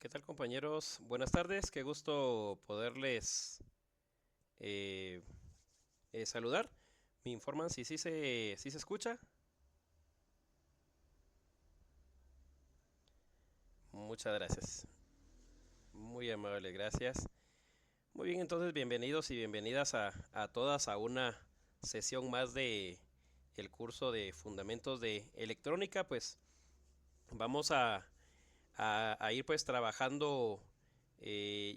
¿Qué tal, compañeros? Buenas tardes, qué gusto poderles eh, saludar. Me informan si sí se escucha. Muchas gracias. Muy amable, gracias. Muy bien, entonces bienvenidos y bienvenidas a todas a una sesión más de el curso de Fundamentos de Electrónica. Pues vamos a ir pues trabajando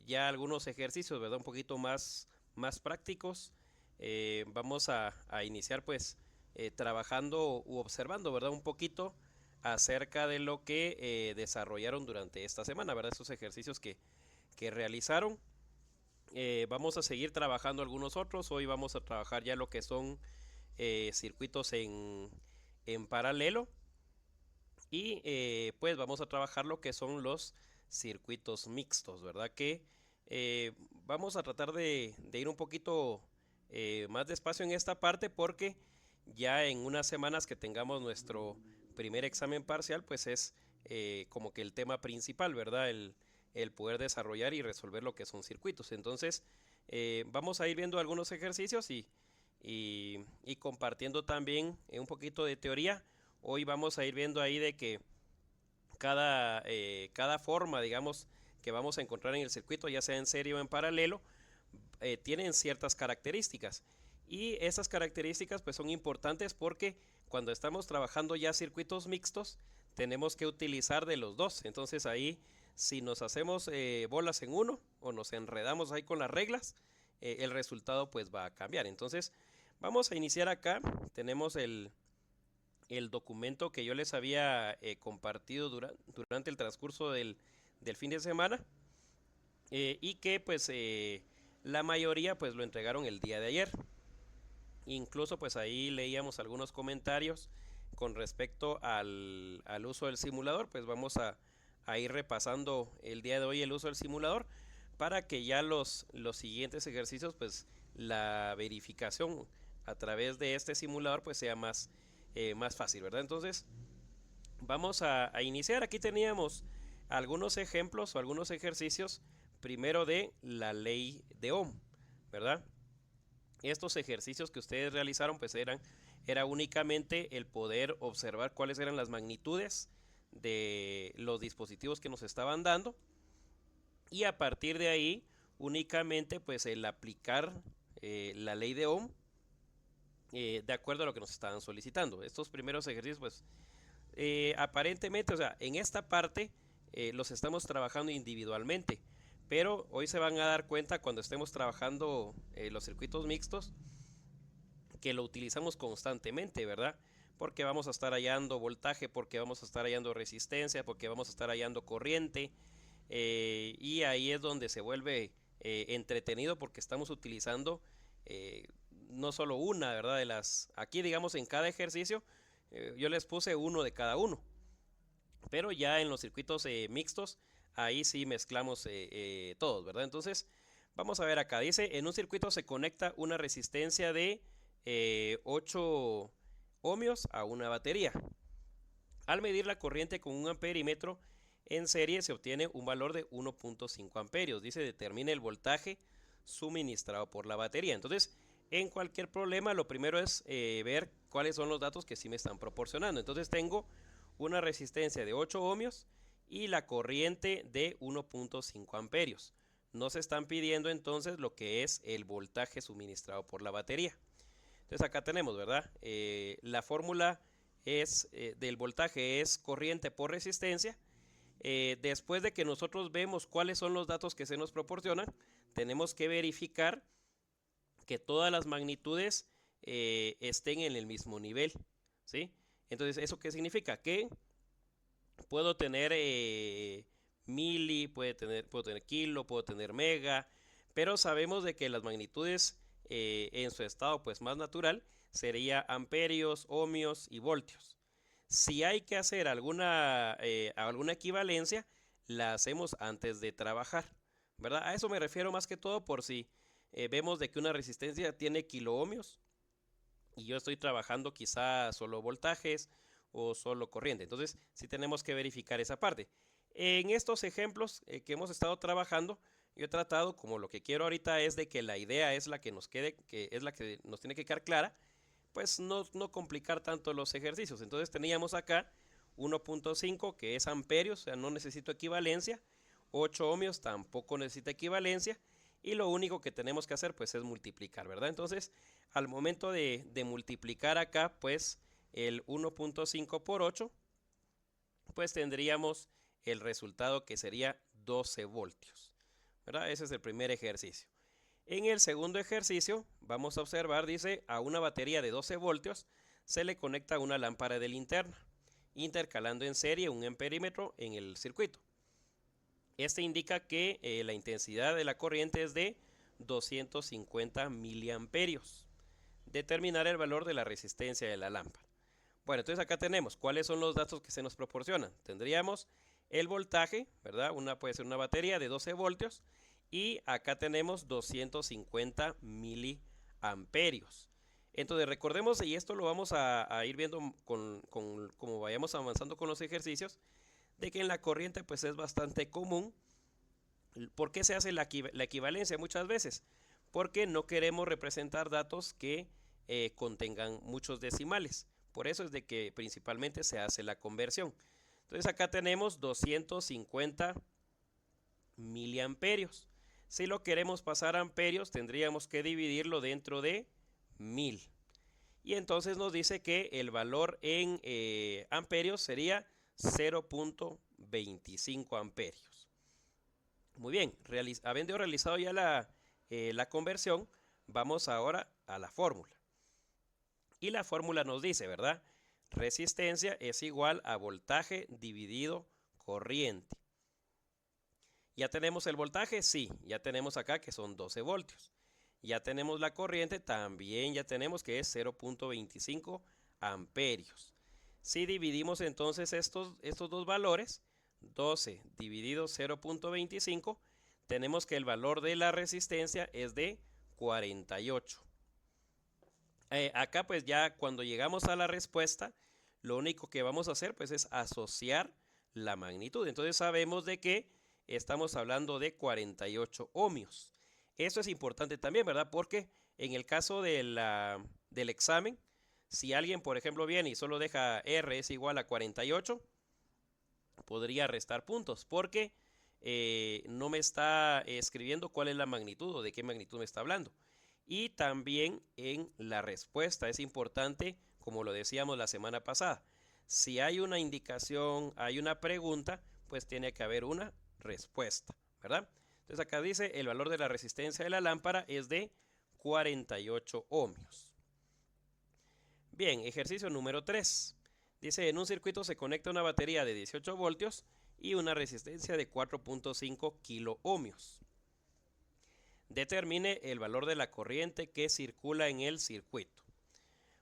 ya algunos ejercicios, ¿verdad? Un poquito más prácticos. Vamos a iniciar pues trabajando u observando, ¿verdad? Un poquito acerca de lo que desarrollaron durante esta semana, ¿verdad? Esos ejercicios que realizaron. Vamos a seguir trabajando algunos otros. Hoy vamos a trabajar ya lo que son circuitos en paralelo. Y pues vamos a trabajar lo que son los circuitos mixtos, ¿verdad? Que vamos a tratar de ir un poquito más despacio en esta parte porque ya en unas semanas que tengamos nuestro primer examen parcial, pues es como que el tema principal, ¿verdad? El poder desarrollar y resolver lo que son circuitos. Entonces, vamos a ir viendo algunos ejercicios y compartiendo también un poquito de teoría. Hoy vamos a ir viendo ahí de que cada forma, digamos, que vamos a encontrar en el circuito, ya sea en serie o en paralelo, tienen ciertas características. Y esas características pues son importantes porque cuando estamos trabajando ya circuitos mixtos, tenemos que utilizar de los dos. Entonces ahí, si nos hacemos bolas en uno o nos enredamos ahí con las reglas, el resultado pues va a cambiar. Entonces, vamos a iniciar acá. Tenemos el documento que yo les había compartido durante el transcurso del fin de semana y que pues la mayoría pues lo entregaron el día de ayer. Incluso pues ahí leíamos algunos comentarios con respecto al uso del simulador. Pues vamos a ir repasando el día de hoy el uso del simulador para que ya los siguientes ejercicios pues la verificación a través de este simulador pues sea más fácil, ¿verdad? Entonces vamos a iniciar. Aquí teníamos algunos ejemplos o algunos ejercicios primero de la ley de Ohm, ¿verdad? Estos ejercicios que ustedes realizaron pues era únicamente el poder observar cuáles eran las magnitudes de los dispositivos que nos estaban dando y a partir de ahí únicamente pues el aplicar la ley de Ohm de acuerdo a lo que nos estaban solicitando. Estos primeros ejercicios pues aparentemente, o sea, en esta parte los estamos trabajando individualmente, pero hoy se van a dar cuenta cuando estemos trabajando los circuitos mixtos que lo utilizamos constantemente, ¿verdad? Porque vamos a estar hallando voltaje, porque vamos a estar hallando resistencia, porque vamos a estar hallando corriente, y ahí es donde se vuelve entretenido porque estamos utilizando no solo una, ¿verdad? Aquí digamos en cada ejercicio yo les puse uno de cada uno, pero ya en los circuitos mixtos, ahí sí mezclamos todos, ¿verdad? Entonces, vamos a ver acá, dice, en un circuito se conecta una resistencia de 8 ohmios a una batería. Al medir la corriente con un amperímetro en serie se obtiene un valor de 1.5 amperios. Dice, determina el voltaje suministrado por la batería. Entonces, en cualquier problema, lo primero es ver cuáles son los datos que sí me están proporcionando. Entonces, tengo una resistencia de 8 ohmios y la corriente de 1.5 amperios. Nos están pidiendo entonces lo que es el voltaje suministrado por la batería. Entonces acá tenemos, ¿verdad? La fórmula del voltaje es corriente por resistencia. Después de que nosotros vemos cuáles son los datos que se nos proporcionan, tenemos que verificar que todas las magnitudes estén en el mismo nivel, ¿sí? Entonces, ¿eso qué significa? Que puedo tener mili, puedo tener kilo, puedo tener mega, pero sabemos de que las magnitudes en su estado pues más natural sería amperios, ohmios y voltios. Si hay que hacer alguna equivalencia, la hacemos antes de trabajar, ¿verdad? A eso me refiero más que todo por si vemos de que una resistencia tiene kiloohmios y yo estoy trabajando quizá solo voltajes o solo corriente. Entonces, sí tenemos que verificar esa parte. En estos ejemplos que hemos estado trabajando, yo he tratado, como lo que quiero ahorita es de que la idea es la que nos quede, que es la que nos tiene que quedar clara, pues no complicar tanto los ejercicios. Entonces teníamos acá 1.5 que es amperios, o sea, no necesito equivalencia. 8 ohmios tampoco necesita equivalencia. Y lo único que tenemos que hacer pues es multiplicar, ¿verdad? Entonces, al momento de multiplicar acá, pues el 1.5 por 8, pues tendríamos el resultado que sería 12 voltios, ¿verdad? Ese es el primer ejercicio. En el segundo ejercicio vamos a observar, dice, a una batería de 12 voltios se le conecta una lámpara de linterna, intercalando en serie un amperímetro en el circuito. Este indica que la intensidad de la corriente es de 250 miliamperios. Determinar el valor de la resistencia de la lámpara. Bueno, entonces acá tenemos cuáles son los datos que se nos proporcionan. Tendríamos el voltaje, ¿verdad? Puede ser una batería de 12 voltios. Y acá tenemos 250 miliamperios. Entonces recordemos, y esto lo vamos a ir viendo como vayamos avanzando con los ejercicios, de que en la corriente pues es bastante común. ¿Por qué se hace la equivalencia muchas veces? Porque no queremos representar datos que contengan muchos decimales. Por eso es de que principalmente se hace la conversión. Entonces acá tenemos 250 miliamperios. Si lo queremos pasar a amperios, tendríamos que dividirlo dentro de 1000. Y entonces nos dice que el valor en amperios sería 0.25 amperios. Muy bien, habiendo realizado ya la conversión, vamos ahora a la fórmula. Y la fórmula nos dice, ¿verdad? Resistencia es igual a voltaje dividido corriente. ¿Ya tenemos el voltaje? Sí, ya tenemos acá que son 12 voltios. Ya tenemos la corriente, también ya tenemos que es 0.25 amperios. Si dividimos entonces estos dos valores, 12 dividido 0.25, tenemos que el valor de la resistencia es de 48. Acá pues ya cuando llegamos a la respuesta, lo único que vamos a hacer pues es asociar la magnitud. Entonces sabemos de que estamos hablando de 48 ohmios. Eso es importante también, ¿verdad? Porque en el caso del examen, si alguien, por ejemplo, viene y solo deja R es igual a 48, podría restar puntos porque no me está escribiendo cuál es la magnitud o de qué magnitud me está hablando. Y también en la respuesta es importante, como lo decíamos la semana pasada, si hay una indicación, hay una pregunta, pues tiene que haber una respuesta, ¿verdad? Entonces acá dice el valor de la resistencia de la lámpara es de 48 ohmios. Bien, ejercicio número 3. Dice, en un circuito se conecta una batería de 18 voltios y una resistencia de 4.5 kilo ohmios. Determine el valor de la corriente que circula en el circuito.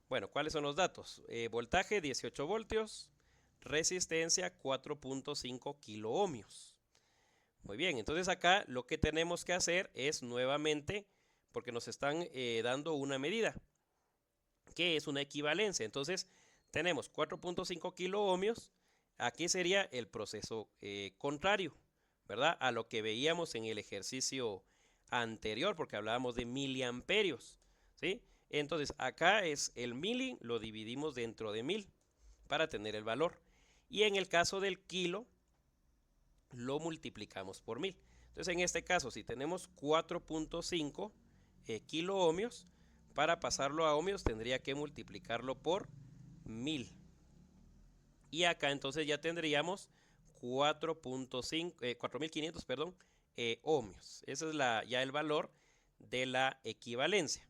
Bueno, ¿cuáles son los datos? Voltaje 18 voltios, resistencia 4.5 kilo ohmios. Muy bien, entonces acá lo que tenemos que hacer es nuevamente, porque nos están dando una medida, que es una equivalencia. Entonces tenemos 4.5 kilo ohmios, aquí sería el proceso contrario, ¿verdad? A lo que veíamos en el ejercicio anterior, porque hablábamos de miliamperios, ¿sí? Entonces acá es el mili, lo dividimos dentro de 1000 para tener el valor. Y en el caso del kilo, lo multiplicamos por 1000. Entonces en este caso, si tenemos 4.5 kilo ohmios, para pasarlo a ohmios tendría que multiplicarlo por 1000. Y acá entonces ya tendríamos 4500, perdón, ohmios. Ese es ya el valor de la equivalencia.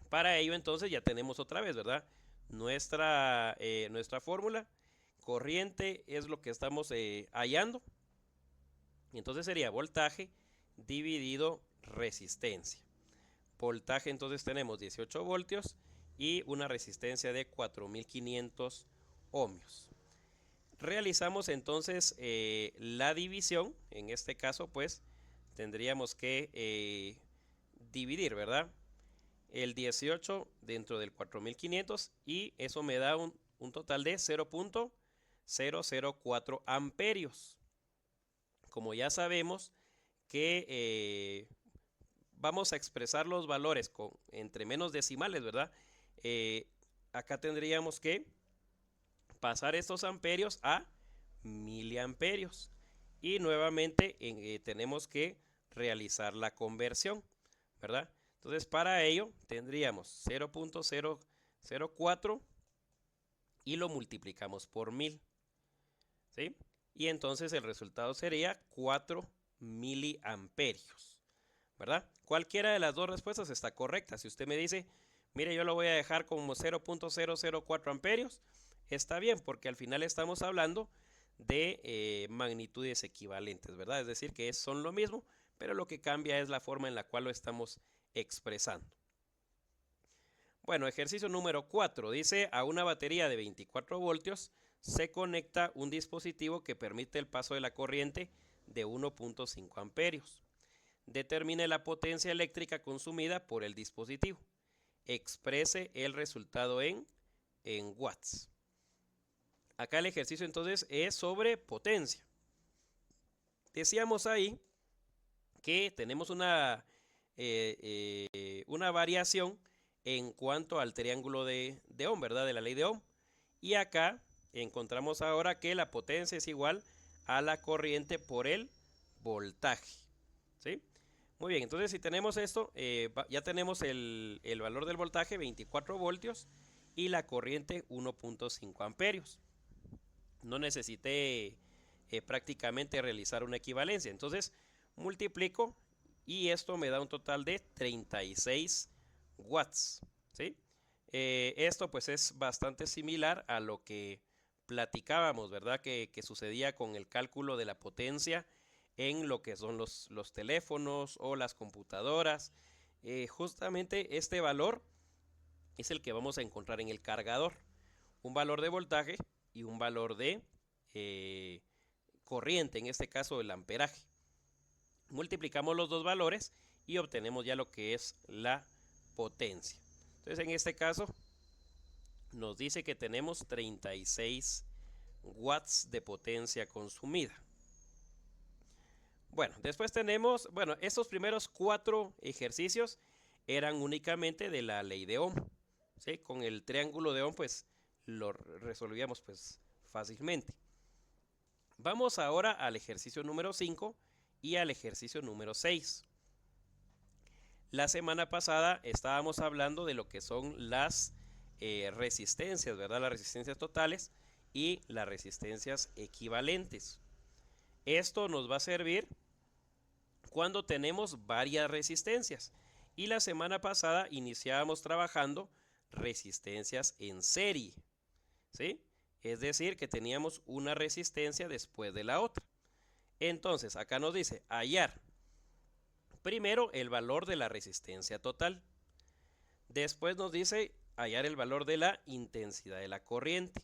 Para ello entonces ya tenemos otra vez, ¿verdad? Nuestra fórmula, corriente es lo que estamos hallando. Y entonces sería voltaje dividido resistencia. Voltaje entonces tenemos 18 voltios y una resistencia de 4500 ohmios. Realizamos entonces la división. En este caso pues tendríamos que dividir, ¿verdad? El 18 dentro del 4500 y eso me da un total de 0.004 amperios. como ya sabemos que vamos a expresar los valores entre menos decimales, ¿verdad? Acá tendríamos que pasar estos amperios a miliamperios. Y nuevamente tenemos que realizar la conversión, ¿verdad? Entonces para ello tendríamos 0.004 y lo multiplicamos por 1000, ¿sí? Y entonces el resultado sería 4 miliamperios, ¿verdad? Cualquiera de las dos respuestas está correcta. Si usted me dice, mire, yo lo voy a dejar como 0.004 amperios, está bien, porque al final estamos hablando de magnitudes equivalentes, ¿verdad? Es decir, que son lo mismo, pero lo que cambia es la forma en la cual lo estamos expresando. Bueno, ejercicio número 4 dice, a una batería de 24 voltios se conecta un dispositivo que permite el paso de la corriente de 1.5 amperios. Determine la potencia eléctrica consumida por el dispositivo. Exprese el resultado en watts. Acá el ejercicio entonces es sobre potencia. Decíamos ahí que tenemos una variación en cuanto al triángulo de Ohm, ¿verdad? De la ley de Ohm. Y acá encontramos ahora que la potencia es igual a la corriente por el voltaje, ¿sí? Muy bien, entonces si tenemos esto, ya tenemos el valor del voltaje, 24 voltios, y la corriente 1.5 amperios. No necesité prácticamente realizar una equivalencia. Entonces multiplico y esto me da un total de 36 watts, ¿sí? Esto pues es bastante similar a lo que platicábamos, ¿verdad? Que sucedía con el cálculo de la potencia en lo que son los teléfonos o las computadoras. Justamente este valor es el que vamos a encontrar en el cargador. Un valor de voltaje y un valor de corriente, en este caso el amperaje. Multiplicamos los dos valores y obtenemos ya lo que es la potencia. Entonces en este caso nos dice que tenemos 36 watts de potencia consumida. Bueno, después tenemos, bueno, estos primeros 4 ejercicios eran únicamente de la ley de Ohm, ¿sí? Con el triángulo de Ohm pues lo resolvíamos pues fácilmente. Vamos ahora al ejercicio número 5 y al ejercicio número 6. La semana pasada estábamos hablando de lo que son las resistencias, ¿verdad? Las resistencias totales y las resistencias equivalentes. Esto nos va a servir cuando tenemos varias resistencias. Y la semana pasada iniciábamos trabajando resistencias en serie, ¿sí? Es decir, que teníamos una resistencia después de la otra. Entonces, acá nos dice hallar primero el valor de la resistencia total. Después nos dice hallar el valor de la intensidad de la corriente.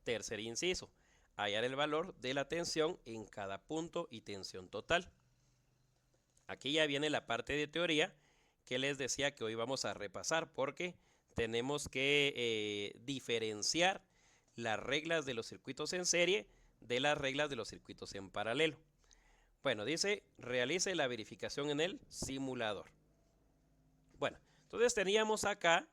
Tercer inciso, hallar el valor de la tensión en cada punto y tensión total. Aquí ya viene la parte de teoría que les decía que hoy vamos a repasar, porque tenemos que diferenciar las reglas de los circuitos en serie de las reglas de los circuitos en paralelo. Bueno, dice, realice la verificación en el simulador. Bueno, entonces teníamos acá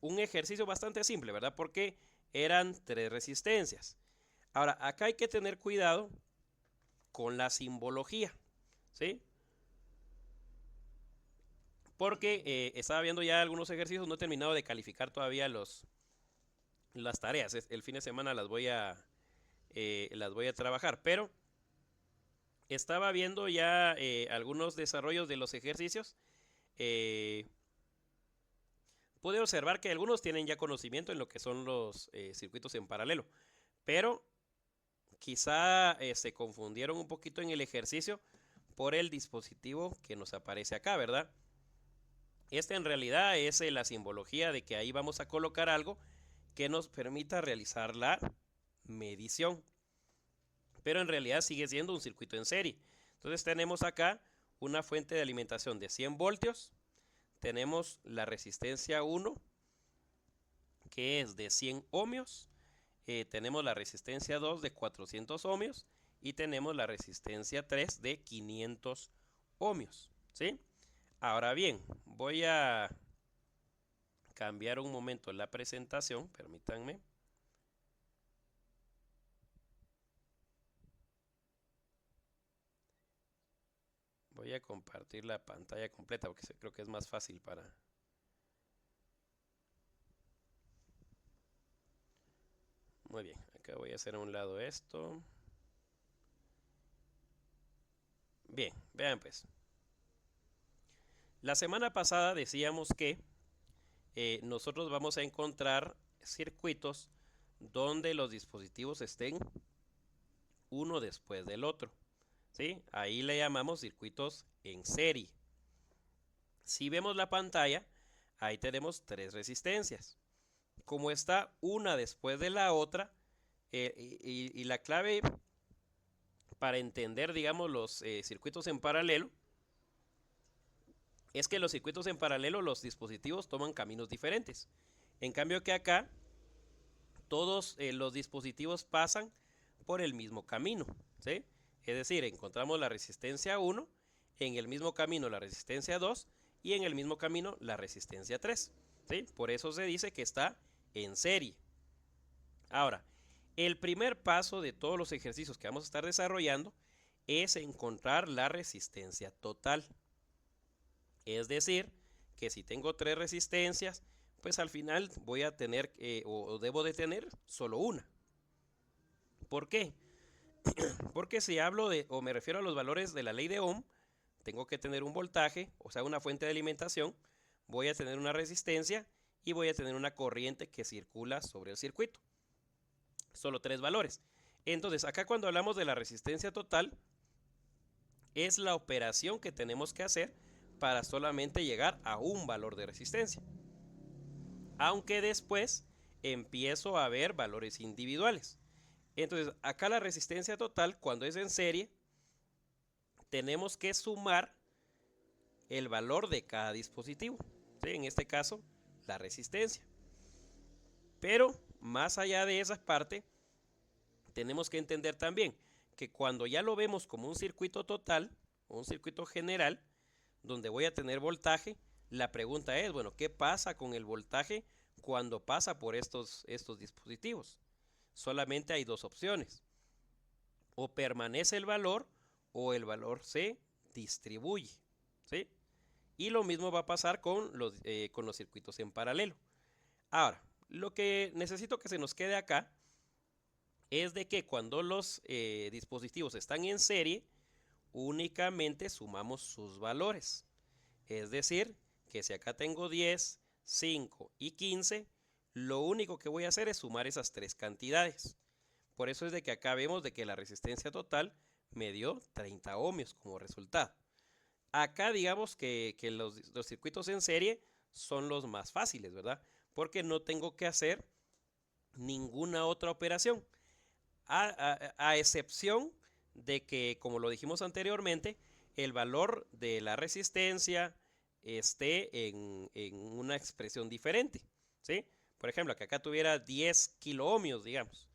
un ejercicio bastante simple, ¿verdad? Porque eran 3 resistencias. Ahora, acá hay que tener cuidado con la simbología, ¿sí? Porque estaba viendo ya algunos ejercicios, no he terminado de calificar todavía las tareas. El fin de semana las voy a trabajar, pero estaba viendo ya algunos desarrollos de los ejercicios. Pude observar que algunos tienen ya conocimiento en lo que son los circuitos en paralelo, pero quizá se confundieron un poquito en el ejercicio por el dispositivo que nos aparece acá, ¿verdad? Esta en realidad es la simbología de que ahí vamos a colocar algo que nos permita realizar la medición. Pero en realidad sigue siendo un circuito en serie. Entonces tenemos acá una fuente de alimentación de 100 voltios. Tenemos la resistencia 1, que es de 100 ohmios. tenemos la resistencia 2 de 400 ohmios y tenemos la resistencia 3 de 500 ohmios, ¿sí? Ahora bien, voy a cambiar un momento la presentación, permítanme. Voy a compartir la pantalla completa porque creo que es más fácil para... Muy bien, acá voy a hacer a un lado esto. Bien, vean pues. La semana pasada decíamos que nosotros vamos a encontrar circuitos donde los dispositivos estén uno después del otro, ¿sí? Ahí le llamamos circuitos en serie. Si vemos la pantalla, ahí tenemos 3 resistencias. Como está una después de la otra, y la clave para entender, digamos, los circuitos en paralelo, es que los circuitos en paralelo, los dispositivos toman caminos diferentes. En cambio que acá, todos los dispositivos pasan por el mismo camino, ¿sí? Es decir, encontramos la resistencia 1, en el mismo camino la resistencia 2 y en el mismo camino la resistencia 3, ¿sí? Por eso se dice que está en serie. Ahora, el primer paso de todos los ejercicios que vamos a estar desarrollando es encontrar la resistencia total. Es decir, que si tengo 3 resistencias, pues al final voy a tener o debo de tener solo una. ¿Por qué? Porque si hablo de o me refiero a los valores de la ley de Ohm, tengo que tener un voltaje, o sea, una fuente de alimentación, voy a tener una resistencia y voy a tener una corriente que circula sobre el circuito. Solo 3 valores. Entonces, acá cuando hablamos de la resistencia total, es la operación que tenemos que hacer para solamente llegar a un valor de resistencia. Aunque después empiezo a ver valores individuales. Entonces, acá la resistencia total, cuando es en serie, tenemos que sumar el valor de cada dispositivo, ¿sí? En este caso, la resistencia. Pero, más allá de esa parte, tenemos que entender también que cuando ya lo vemos como un circuito total, o un circuito general, donde voy a tener voltaje, la pregunta es, bueno, ¿qué pasa con el voltaje cuando pasa por estos dispositivos? Solamente hay 2 opciones. O permanece el valor o el valor se distribuye, ¿sí? Y lo mismo va a pasar con los circuitos en paralelo. Ahora, lo que necesito que se nos quede acá es de que cuando los dispositivos están en serie, únicamente sumamos sus valores. Es decir, que si acá tengo 10, 5 y 15, lo único que voy a hacer es sumar esas 3 cantidades. Por eso es de que acá vemos de que la resistencia total me dio 30 ohmios como resultado. Acá digamos que los circuitos en serie son los más fáciles, ¿verdad? Porque no tengo que hacer ninguna otra operación. A excepción de que, como lo dijimos anteriormente, el valor de la resistencia esté en una expresión diferente, ¿sí? Por ejemplo, que acá tuviera 10 kiloohmios, digamos.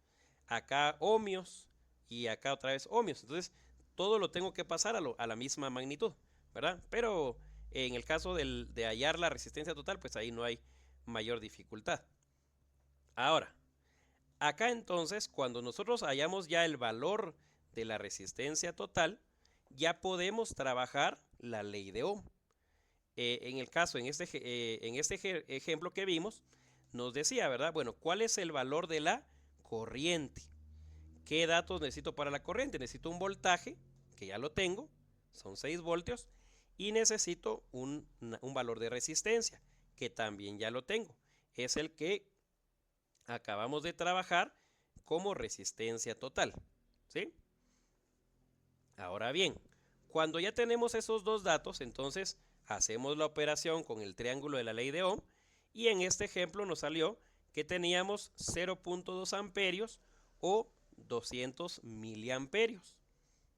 Acá ohmios y acá otra vez ohmios. Entonces, todo lo tengo que pasar a la misma magnitud, ¿verdad? Pero en el caso de hallar la resistencia total, pues ahí no hay mayor dificultad. Ahora, acá entonces, cuando nosotros hallamos ya el valor de la resistencia total, ya podemos trabajar la ley de Ohm. En el caso, en este ejemplo que vimos, nos decía, ¿verdad? Bueno, ¿cuál es el valor de la corriente? ¿Qué datos necesito para la corriente? Necesito un voltaje, que ya lo tengo, son 6 voltios, y necesito un valor de resistencia, que también ya lo tengo. Es el que acabamos de trabajar como resistencia total, ¿sí? Ahora bien, cuando ya tenemos esos 2 datos, entonces hacemos la operación con el triángulo de la ley de Ohm y en este ejemplo nos salió que teníamos 0.2 amperios o 200 miliamperios,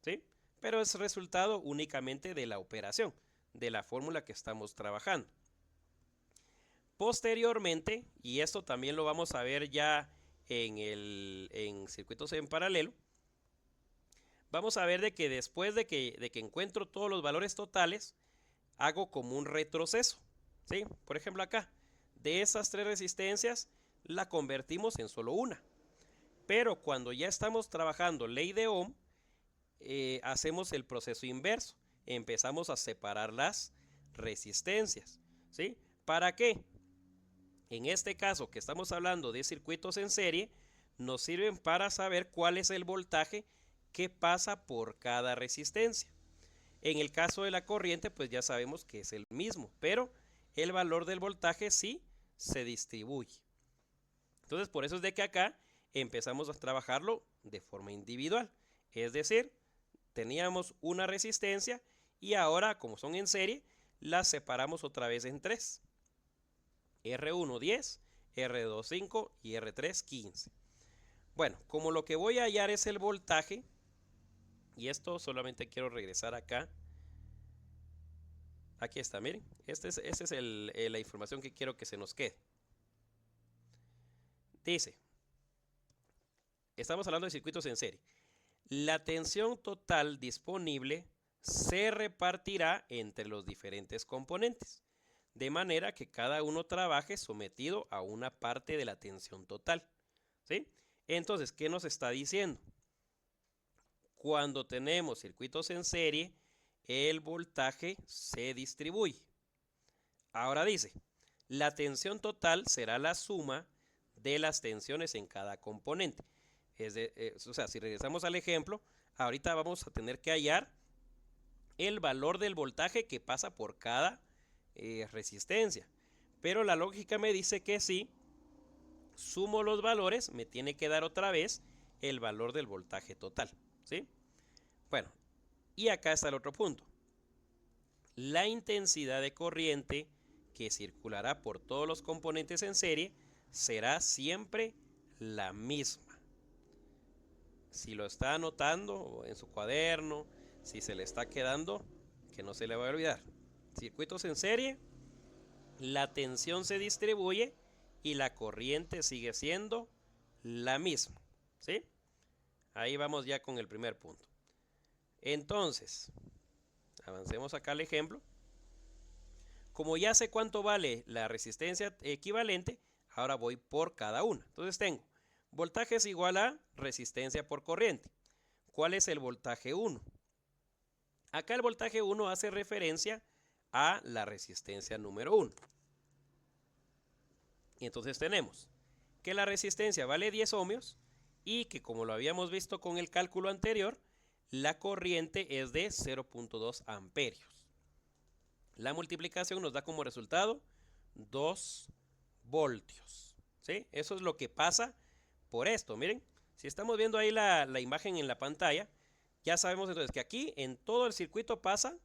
¿sí? Pero es resultado únicamente de la operación, de la fórmula que estamos trabajando. Posteriormente, y esto también lo vamos a ver ya en circuitos en paralelo, vamos a ver de que después de que encuentro todos los valores totales, hago como un retroceso, ¿sí? Por ejemplo acá, de esas 3 resistencias, la convertimos en solo una. Pero cuando ya estamos trabajando ley de Ohm, hacemos el proceso inverso. Empezamos a separar las resistencias, ¿sí? ¿Para qué? En este caso que estamos hablando de circuitos en serie, nos sirven para saber cuál es el voltaje que pasa por cada resistencia. En el caso de la corriente, pues ya sabemos que es el mismo, pero el valor del voltaje sí se distribuye. Entonces, por eso es de que acá empezamos a trabajarlo de forma individual. Es decir, teníamos una resistencia y ahora, como son en serie, las separamos otra vez en 3. R1 10, R2 5 y R3 15. Bueno, como lo que voy a hallar es el voltaje, y esto solamente quiero regresar acá. Aquí está, miren. Esta es la información que quiero que se nos quede. Dice, estamos hablando de circuitos en serie. La tensión total disponible se repartirá entre los diferentes componentes, de manera que cada uno trabaje sometido a una parte de la tensión total, ¿sí? Entonces, ¿qué nos está diciendo? Cuando tenemos circuitos en serie, el voltaje se distribuye. Ahora dice, la tensión total será la suma de las tensiones en cada componente. O sea, si regresamos al ejemplo, ahorita vamos a tener que hallar el valor del voltaje que pasa por cada resistencia. Pero la lógica me dice que si sumo los valores, me tiene que dar otra vez el valor del voltaje total, ¿sí? Bueno, y acá está el otro punto. La intensidad de corriente que circulará por todos los componentes en serie será siempre la misma. Si lo está anotando en su cuaderno, si se le está quedando, que no se le va a olvidar. Circuitos en serie, la tensión se distribuye y la corriente sigue siendo la misma, ¿sí? Ahí vamos ya con el primer punto. Entonces, avancemos acá al ejemplo. Como ya sé cuánto vale la resistencia equivalente, ahora voy por cada una. Entonces tengo voltaje es igual a resistencia por corriente. ¿Cuál es el voltaje 1? Acá el voltaje 1 hace referencia a la resistencia número 1. Y entonces tenemos que la resistencia vale 10 ohmios y que, como lo habíamos visto con el cálculo anterior, la corriente es de 0.2 amperios. La multiplicación nos da como resultado 2 voltios, ¿sí? Eso es lo que pasa por esto. Miren, si estamos viendo ahí la imagen en la pantalla, ya sabemos entonces que aquí en todo el circuito pasa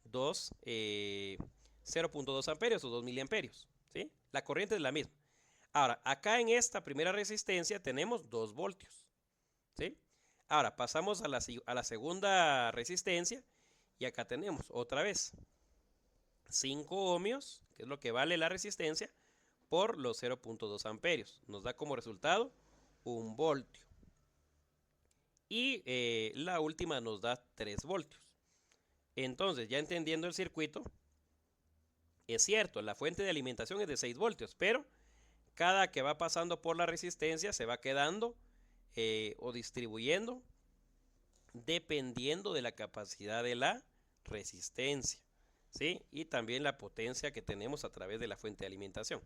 0.2 amperios o 2 miliamperios, ¿sí? La corriente es la misma. Ahora, acá en esta primera resistencia tenemos 2 voltios, ¿sí? Ahora pasamos a la segunda resistencia y acá tenemos otra vez 5 ohmios, que es lo que vale la resistencia, por los 0.2 amperios. Nos da como resultado 1 voltio. Y la última nos da 3 voltios. Entonces, ya entendiendo el circuito, es cierto, la fuente de alimentación es de 6 voltios, pero cada que va pasando por la resistencia se va quedando o distribuyendo dependiendo de la capacidad de la resistencia, ¿sí? Y también la potencia que tenemos a través de la fuente de alimentación.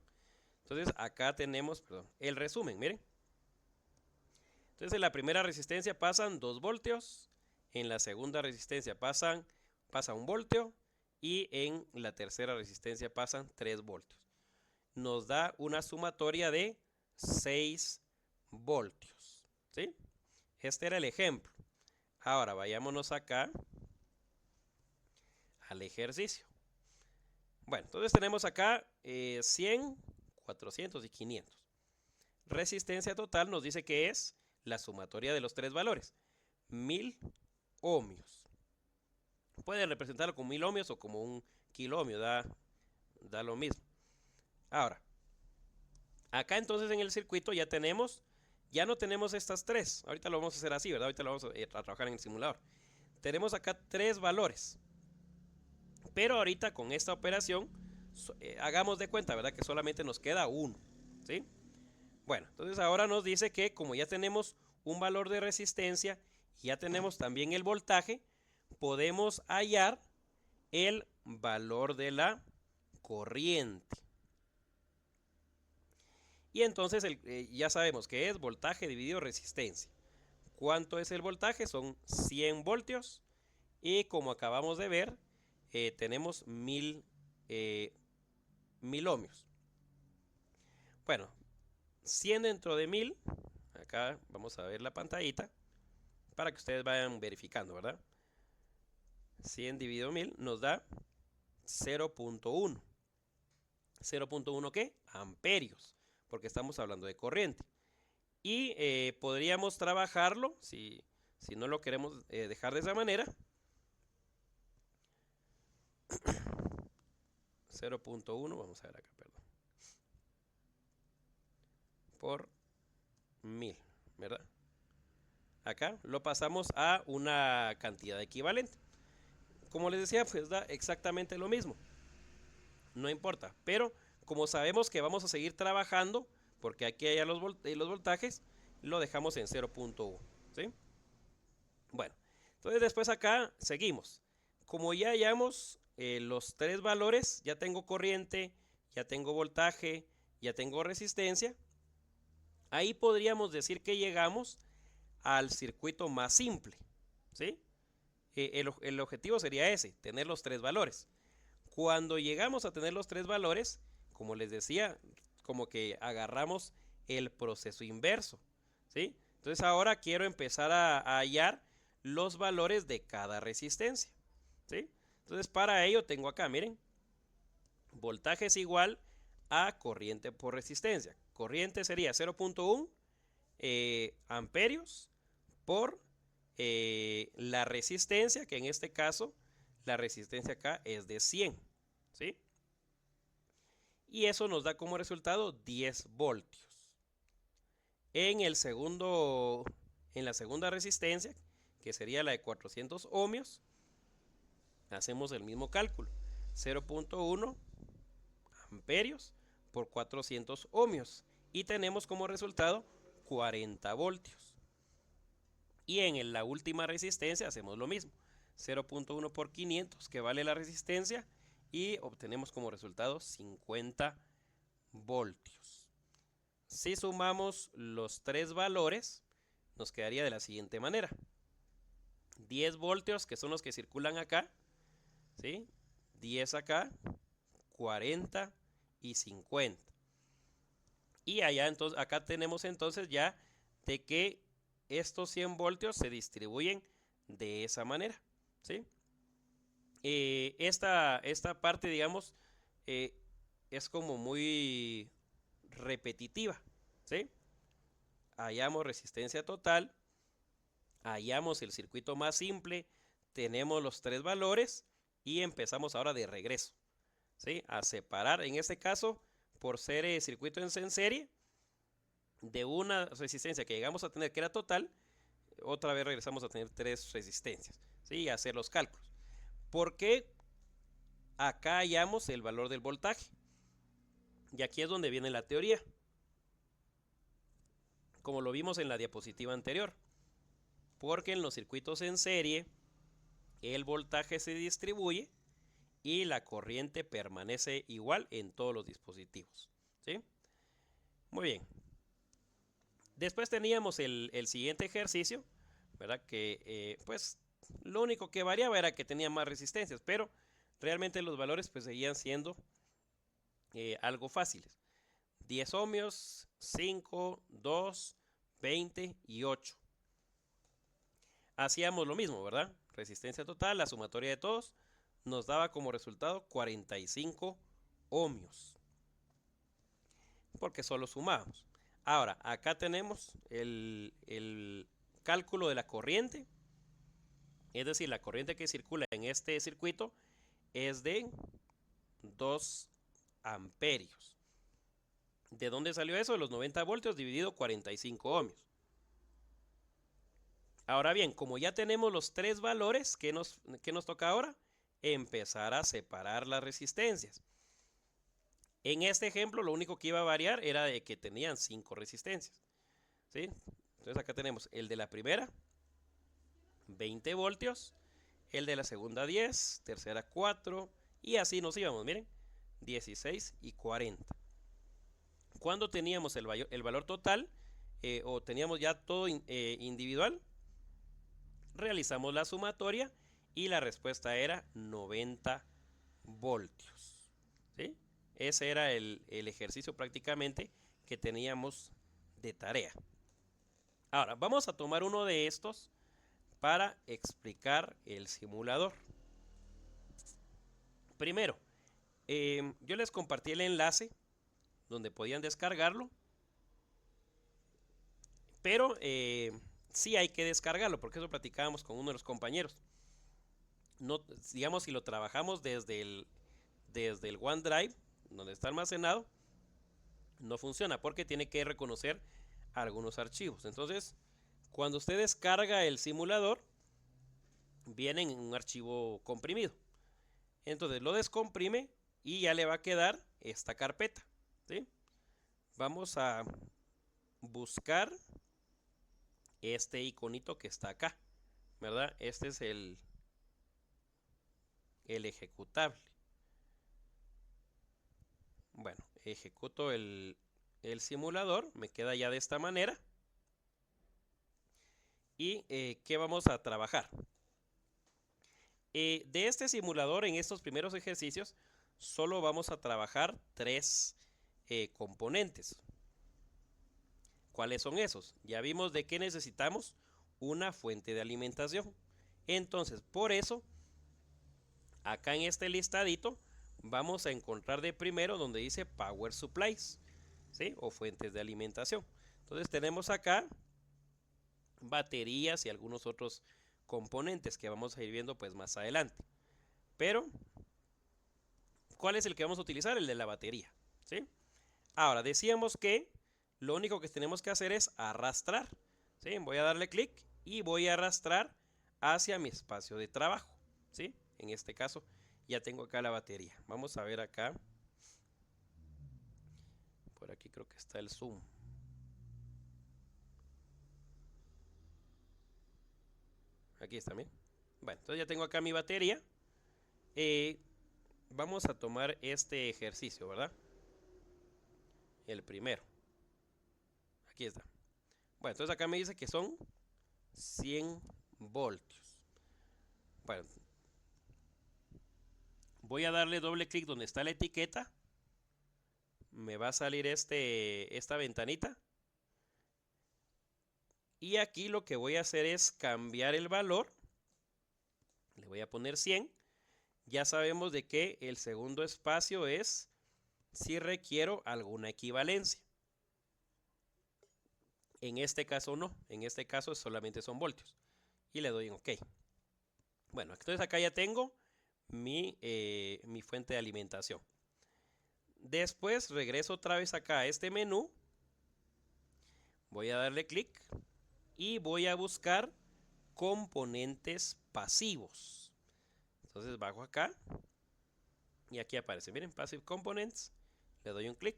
Entonces acá tenemos, el resumen, miren. Entonces en la primera resistencia pasan 2 voltios, en la segunda resistencia pasa 1 voltio y en la tercera resistencia pasan 3 voltios. Nos da una sumatoria de 6 voltios, ¿sí? Este era el ejemplo. Ahora vayámonos acá al ejercicio. Bueno, entonces tenemos acá 100, 400 y 500. Resistencia total nos dice que es la sumatoria de los 3 valores. 1000 ohmios. Pueden representarlo como 1000 ohmios o como un kiloohmio, da lo mismo. Ahora, acá entonces en el circuito ya ya no tenemos estas tres. Ahorita lo vamos a hacer así, ¿verdad? Ahorita lo vamos a trabajar en el simulador. Tenemos acá tres valores. Pero ahorita con esta operación, hagamos de cuenta, ¿verdad? Que solamente nos queda uno, ¿sí? Bueno, entonces ahora nos dice que como ya tenemos un valor de resistencia y ya tenemos también el voltaje, podemos hallar el valor de la corriente. Y entonces ya sabemos que es voltaje dividido resistencia. ¿Cuánto es el voltaje? Son 100 voltios. Y como acabamos de ver, tenemos 1000 ohmios. Bueno, 100 dentro de 1000. Acá vamos a ver la pantallita para que ustedes vayan verificando, ¿verdad? 100 dividido 1000 nos da 0.1. ¿0.1 qué? Amperios, porque estamos hablando de corriente. Y podríamos trabajarlo, si no lo queremos dejar de esa manera. 0.1, vamos a ver acá, perdón. Por 1000, ¿verdad? Acá lo pasamos a una cantidad equivalente. Como les decía, pues da exactamente lo mismo. No importa, pero como sabemos que vamos a seguir trabajando, porque aquí hay los voltajes, lo dejamos en 0.1, ¿sí? Bueno, entonces después acá seguimos. Como ya hallamos los tres valores, ya tengo corriente, ya tengo voltaje, ya tengo resistencia, ahí podríamos decir que llegamos al circuito más simple, ¿sí? El objetivo sería ese, tener los tres valores. Cuando llegamos a tener los tres valores, como les decía, como que agarramos el proceso inverso, ¿sí? Entonces ahora quiero empezar a hallar los valores de cada resistencia, ¿sí? Entonces para ello tengo acá, miren, voltaje es igual a corriente por resistencia. Corriente sería 0.1 amperios por la resistencia, que en este caso la resistencia acá es de 100, ¿sí? Y eso nos da como resultado 10 voltios. En la segunda resistencia, que sería la de 400 ohmios, hacemos el mismo cálculo. 0.1 amperios por 400 ohmios. Y tenemos como resultado 40 voltios. Y en la última resistencia hacemos lo mismo. 0.1 por 500, que vale la resistencia, y obtenemos como resultado 50 voltios. Si sumamos los tres valores, nos quedaría de la siguiente manera. 10 voltios, que son los que circulan acá, ¿sí? 10 acá, 40 y 50. Y allá entonces, acá tenemos entonces ya de que estos 100 voltios se distribuyen de esa manera, ¿sí? Esta parte, digamos, es como muy repetitiva, ¿sí? Hallamos resistencia total, hallamos el circuito más simple, tenemos los tres valores y empezamos ahora de regreso, ¿sí? A separar, en este caso, por ser circuito en serie, de una resistencia que llegamos a tener que era total, otra vez regresamos a tener tres resistencias, ¿sí? Y hacer los cálculos. Porque acá hallamos el valor del voltaje. Y aquí es donde viene la teoría. Como lo vimos en la diapositiva anterior. Porque en los circuitos en serie, el voltaje se distribuye y la corriente permanece igual en todos los dispositivos, ¿sí? Muy bien. Después teníamos el siguiente ejercicio, ¿verdad? Que pues lo único que variaba era que tenía más resistencias, pero realmente los valores pues seguían siendo algo fáciles. 10 ohmios, 5, 2, 20 y 8. Hacíamos lo mismo, ¿verdad? Resistencia total, la sumatoria de todos, nos daba como resultado 45 ohmios. Porque solo sumamos. Ahora, acá tenemos el cálculo de la corriente. Es decir, la corriente que circula en este circuito es de 2 amperios. ¿De dónde salió eso? De los 90 voltios dividido 45 ohmios. Ahora bien, como ya tenemos los tres valores, qué nos toca ahora? Empezar a separar las resistencias. En este ejemplo, lo único que iba a variar era de que tenían 5 resistencias, ¿sí? Entonces acá tenemos el de la primera, 20 voltios, el de la segunda 10, tercera 4, y así nos íbamos, miren, 16 y 40. Cuando teníamos el valor total, o teníamos ya todo individual, realizamos la sumatoria y la respuesta era 90 voltios, ¿sí? Ese era el ejercicio prácticamente que teníamos de tarea. Ahora, vamos a tomar uno de estos para explicar el simulador. Primero, yo les compartí el enlace donde podían descargarlo, pero sí hay que descargarlo, porque eso platicábamos con uno de los compañeros. No, digamos, si lo trabajamos desde el OneDrive, donde está almacenado, no funciona, porque tiene que reconocer algunos archivos. Entonces, cuando usted descarga el simulador, viene en un archivo comprimido. Entonces lo descomprime y ya le va a quedar esta carpeta, ¿sí? Vamos a buscar este iconito que está acá, ¿verdad? Este es el ejecutable. Bueno, ejecuto el simulador, me queda ya de esta manera. ¿Y qué vamos a trabajar? De este simulador, en estos primeros ejercicios, solo vamos a trabajar 3 componentes. ¿Cuáles son esos? Ya vimos de que necesitamos una fuente de alimentación. Entonces, por eso, acá en este listadito, vamos a encontrar de primero donde dice Power Supplies, ¿sí? O fuentes de alimentación. Entonces tenemos acá baterías y algunos otros componentes que vamos a ir viendo pues más adelante. Pero, ¿cuál es el que vamos a utilizar? El de la batería, ¿sí? Ahora, decíamos que lo único que tenemos que hacer es arrastrar, ¿sí? Voy a darle clic y voy a arrastrar hacia mi espacio de trabajo, ¿sí? En este caso ya tengo acá la batería. Vamos a ver acá. Por aquí creo que está el zoom. Aquí está, bien. Bueno, entonces ya tengo acá mi batería. Vamos a tomar este ejercicio, ¿verdad? El primero. Aquí está. Bueno, entonces acá me dice que son 100 voltios. Bueno, voy a darle doble clic donde está la etiqueta. Me va a salir esta ventanita. Y aquí lo que voy a hacer es cambiar el valor. Le voy a poner 100. Ya sabemos de que el segundo espacio es si requiero alguna equivalencia. En este caso no. En este caso solamente son voltios. Y le doy en OK. Bueno, entonces acá ya tengo mi fuente de alimentación. Después regreso otra vez acá a este menú. Voy a darle clic y voy a buscar componentes pasivos. Entonces bajo acá y aquí aparece, miren, Passive Components. Le doy un clic.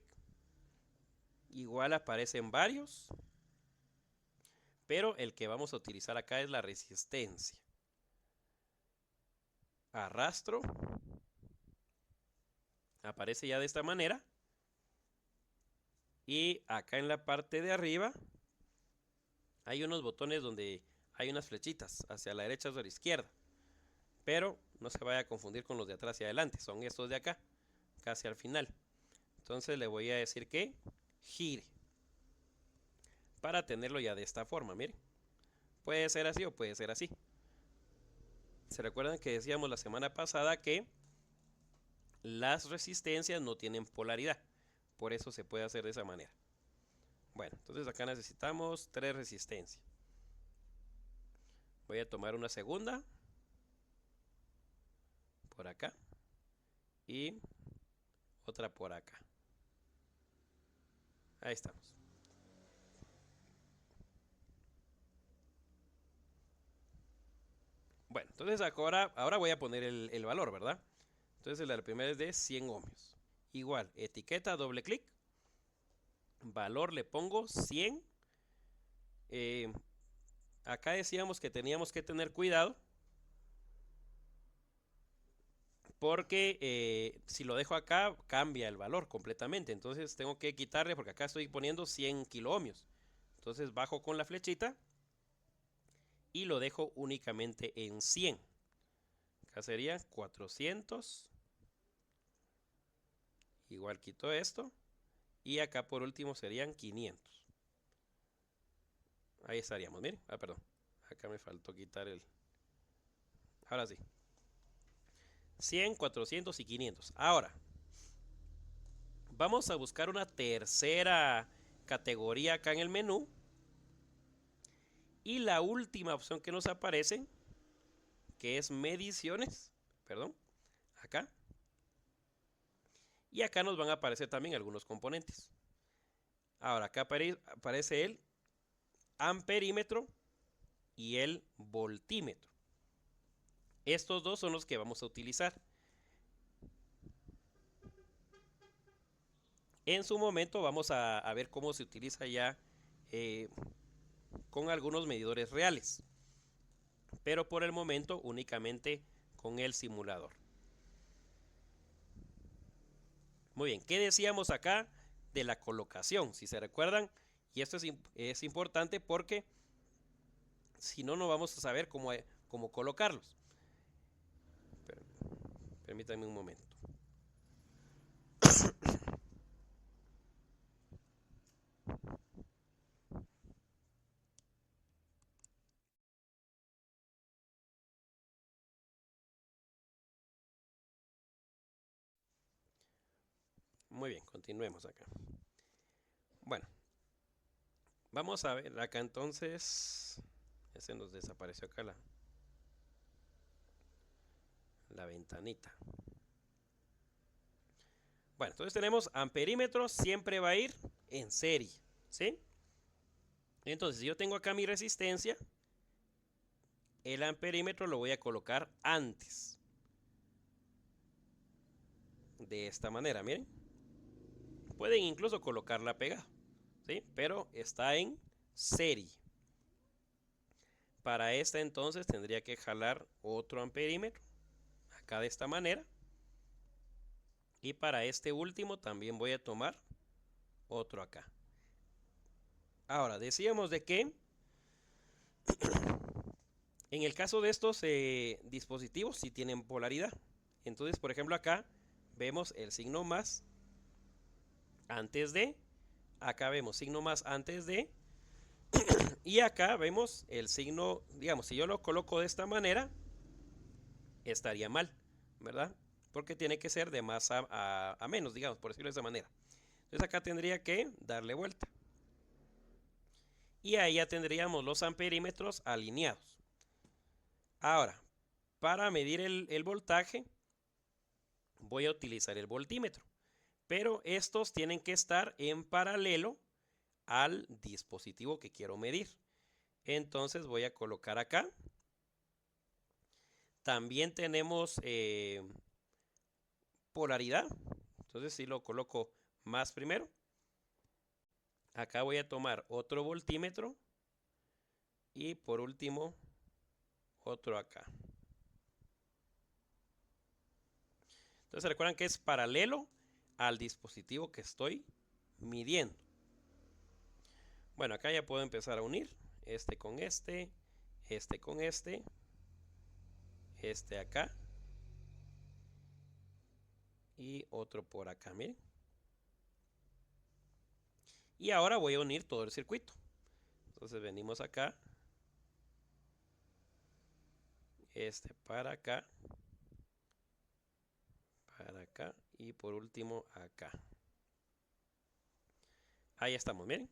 Igual aparecen varios, pero el que vamos a utilizar acá es la resistencia. Arrastro. Aparece ya de esta manera. Y acá en la parte de arriba hay unos botones donde hay unas flechitas hacia la derecha o hacia la izquierda. Pero no se vaya a confundir con los de atrás y adelante. Son estos de acá, casi al final. Entonces le voy a decir que gire. Para tenerlo ya de esta forma, miren. Puede ser así o puede ser así. ¿Se recuerdan que decíamos la semana pasada que las resistencias no tienen polaridad? Por eso se puede hacer de esa manera. Bueno, entonces acá necesitamos 3 resistencias. Voy a tomar una segunda. Por acá. Y otra por acá. Ahí estamos. Bueno, entonces ahora voy a poner el valor, ¿verdad? Entonces la primera es de 100 ohmios. Igual, etiqueta, doble clic. Valor le pongo 100. Acá decíamos que teníamos que tener cuidado porque si lo dejo acá cambia el valor completamente. Entonces tengo que quitarle porque acá estoy poniendo 100 kiloohmios. Entonces bajo con la flechita y lo dejo únicamente en 100. Acá sería 400. Igual quito esto. Y acá por último serían 500. Ahí estaríamos, miren. Ah, perdón. Acá me faltó quitar el... Ahora sí. 100, 400 y 500. Ahora, vamos a buscar una tercera categoría acá en el menú. Y la última opción que nos aparece, que es mediciones. Perdón. Acá. Y acá nos van a aparecer también algunos componentes. Ahora, acá aparece el amperímetro y el voltímetro. Estos dos son los que vamos a utilizar. En su momento vamos a ver cómo se utiliza ya con algunos medidores reales. Pero por el momento únicamente con el simulador. Muy bien, ¿qué decíamos acá de la colocación? Si se recuerdan, y esto es importante porque si no, no vamos a saber cómo colocarlos. Permítanme un momento. Muy bien, continuemos acá. Bueno, vamos a ver acá entonces. Se nos desapareció acá la ventanita. Bueno, entonces tenemos amperímetro, siempre va a ir en serie, ¿sí? Entonces, si yo tengo acá mi resistencia, el amperímetro lo voy a colocar antes. De esta manera, miren. Pueden incluso colocarla pegada, ¿sí? Pero está en serie. Para esta entonces tendría que jalar otro amperímetro, acá de esta manera. Y para este último también voy a tomar otro acá. Ahora, decíamos de que en el caso de estos dispositivos sí tienen polaridad. Entonces, por ejemplo, acá vemos el signo más antes de. Acá vemos signo más antes de. Y acá vemos el signo, digamos, si yo lo coloco de esta manera, estaría mal, ¿verdad? Porque tiene que ser de más a menos, digamos, por decirlo de esa manera. Entonces acá tendría que darle vuelta. Y ahí ya tendríamos los amperímetros alineados. Ahora, para medir el voltaje, voy a utilizar el voltímetro. Pero estos tienen que estar en paralelo al dispositivo que quiero medir. Entonces voy a colocar acá. También tenemos polaridad. Entonces si lo coloco más primero. Acá voy a tomar otro voltímetro. Y por último, otro acá. Entonces recuerdan que es paralelo al dispositivo que estoy midiendo. Bueno, acá ya puedo empezar a unir este con este con este acá y otro por acá, miren. Y ahora voy a unir todo el circuito. Entonces venimos acá, para acá y por último acá. Ahí estamos, miren.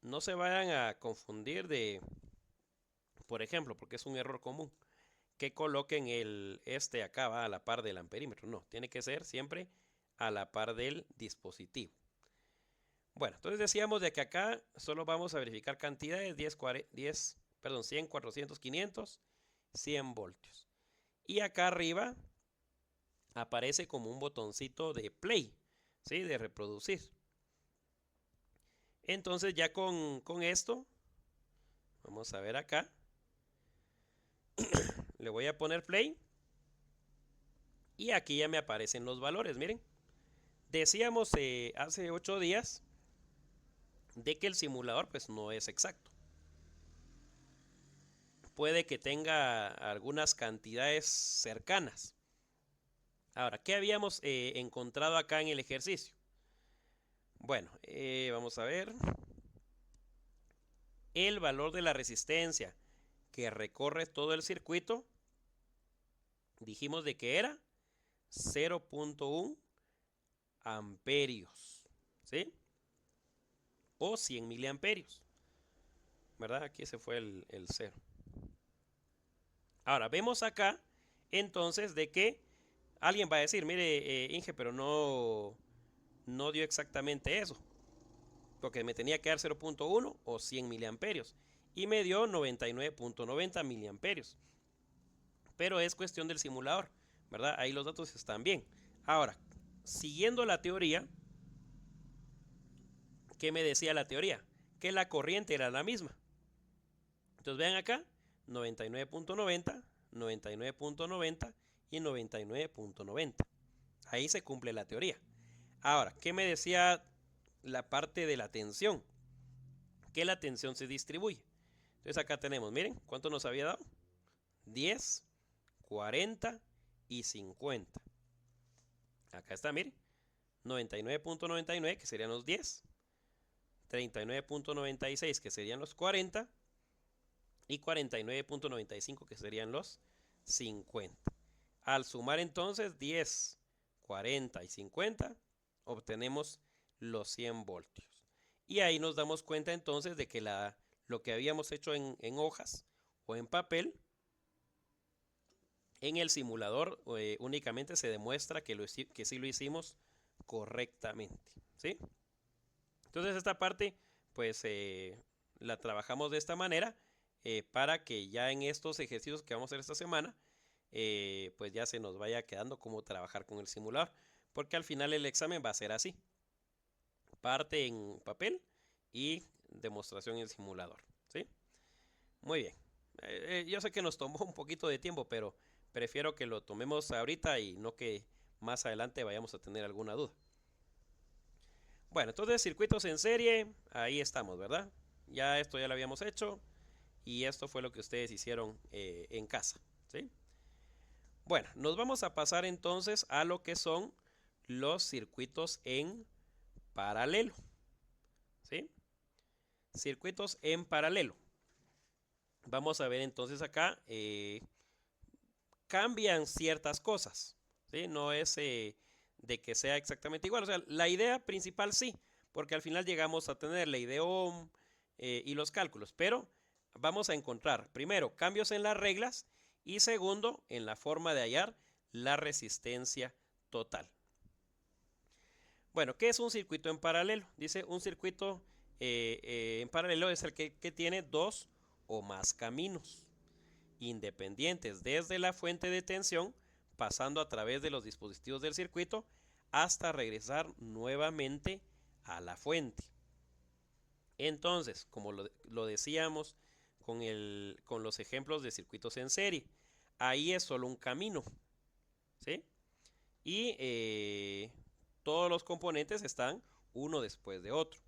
No se vayan a confundir por ejemplo, porque es un error común, que coloquen acá va a la par del amperímetro. No, tiene que ser siempre a la par del dispositivo. Bueno, entonces decíamos de que acá solo vamos a verificar cantidades 10 perdón, 100, 400, 500, 100 voltios. Y acá arriba aparece como un botoncito de play, ¿sí? De reproducir. Entonces ya con esto, vamos a ver acá. Le voy a poner play. Y aquí ya me aparecen los valores, miren. Decíamos hace 8 días de que el simulador pues no es exacto. Puede que tenga algunas cantidades cercanas. Ahora, ¿qué habíamos encontrado acá en el ejercicio? Bueno, vamos a ver. El valor de la resistencia que recorre todo el circuito, dijimos de que era 0.1 amperios, ¿sí? O 100 miliamperios, ¿verdad? Aquí ese fue el 0. Ahora, vemos acá, entonces, de que alguien va a decir, mire, Inge, pero no dio exactamente eso, porque me tenía que dar 0.1 o 100 miliamperios, y me dio 99.90 miliamperios. Pero es cuestión del simulador, ¿verdad? Ahí los datos están bien. Ahora, siguiendo la teoría, ¿qué me decía la teoría? Que la corriente era la misma. Entonces vean acá, 99.90, 99.90 y 99.90. Ahí se cumple la teoría. Ahora, ¿qué me decía la parte de la tensión? Que la tensión se distribuye. Entonces acá tenemos, miren, ¿cuánto nos había dado? 10, 40 y 50. Acá está, miren, 99.99 que serían los 10, 39.96 que serían los 40 y 49.95 que serían los 50. Al sumar entonces 10, 40 y 50, obtenemos los 100 voltios. Y ahí nos damos cuenta entonces de que lo que habíamos hecho en hojas o en papel, en el simulador únicamente se demuestra que sí lo hicimos correctamente, ¿sí? Entonces esta parte pues la trabajamos de esta manera para que ya en estos ejercicios que vamos a hacer esta semana pues ya se nos vaya quedando cómo trabajar con el simulador, porque al final el examen va a ser así: parte en papel y demostración en el simulador, ¿sí? Muy bien. Yo sé que nos tomó un poquito de tiempo, pero prefiero que lo tomemos ahorita y no que más adelante vayamos a tener alguna duda. Bueno, entonces circuitos en serie, ahí estamos, ¿verdad? Ya esto ya lo habíamos hecho y esto fue lo que ustedes hicieron en casa, ¿sí? Bueno, nos vamos a pasar entonces a lo que son los circuitos en paralelo, ¿sí? Circuitos en paralelo. Vamos a ver entonces acá, cambian ciertas cosas, ¿sí? No es de que sea exactamente igual. O sea, la idea principal sí, porque al final llegamos a tener ley de Ohm y los cálculos, pero vamos a encontrar primero cambios en las reglas y segundo en la forma de hallar la resistencia total. Bueno, ¿qué es un circuito en paralelo? Dice un circuito en paralelo es el que tiene dos o más caminos independientes desde la fuente de tensión, pasando a través de los dispositivos del circuito hasta regresar nuevamente a la fuente. Entonces, como lo decíamos con los ejemplos de circuitos en serie, ahí es solo un camino, ¿sí? Y todos los componentes están uno después de otro.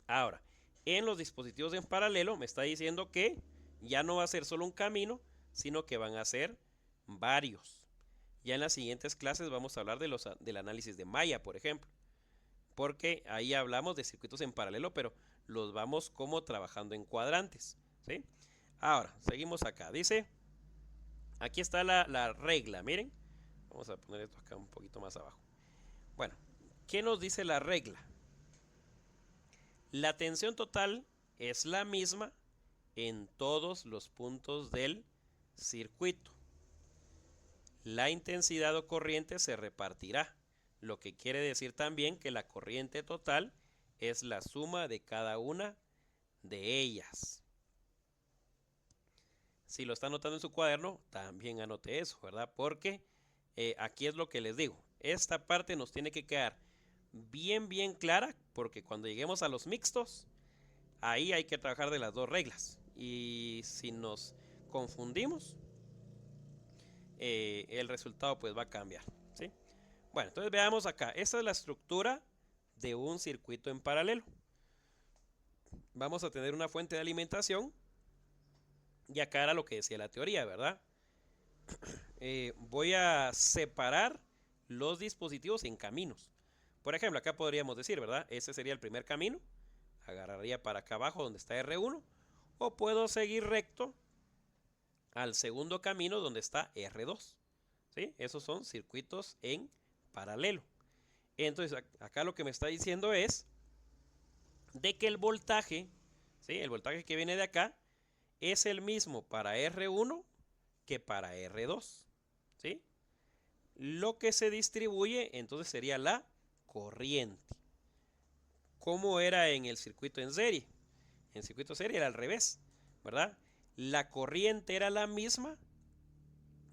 Ahora, en los dispositivos en paralelo me está diciendo que ya no va a ser solo un camino, sino que van a ser varios. Ya en las siguientes clases vamos a hablar del análisis de malla, por ejemplo, porque ahí hablamos de circuitos en paralelo, pero los vamos como trabajando en cuadrantes, ¿sí? Ahora, seguimos acá. Dice, aquí está la regla, miren. Vamos a poner esto acá un poquito más abajo. Bueno, ¿qué nos dice la regla? La tensión total es la misma en todos los puntos del circuito. La intensidad o corriente se repartirá, lo que quiere decir también que la corriente total es la suma de cada una de ellas. Si lo está anotando en su cuaderno, también anote eso, ¿verdad? Porque aquí es lo que les digo. Esta parte nos tiene que quedar bien clara, porque cuando lleguemos a los mixtos, ahí hay que trabajar de las dos reglas. Y si nos confundimos, el resultado pues va a cambiar, ¿sí? Bueno, entonces veamos acá. Esta es la estructura de un circuito en paralelo. Vamos a tener una fuente de alimentación. Y acá era lo que decía la teoría, ¿verdad? Voy a separar los dispositivos en caminos. Por ejemplo, acá podríamos decir, ¿verdad? Ese sería el primer camino. Agarraría para acá abajo donde está R1. O puedo seguir recto al segundo camino donde está R2. ¿Sí? Esos son circuitos en paralelo. Entonces, acá lo que me está diciendo es de que el voltaje, ¿sí? El voltaje que viene de acá es el mismo para R1 que para R2. ¿Sí? Lo que se distribuye entonces sería la corriente. ¿Cómo era en el circuito en serie? En el circuito serie era al revés, ¿verdad? La corriente era la misma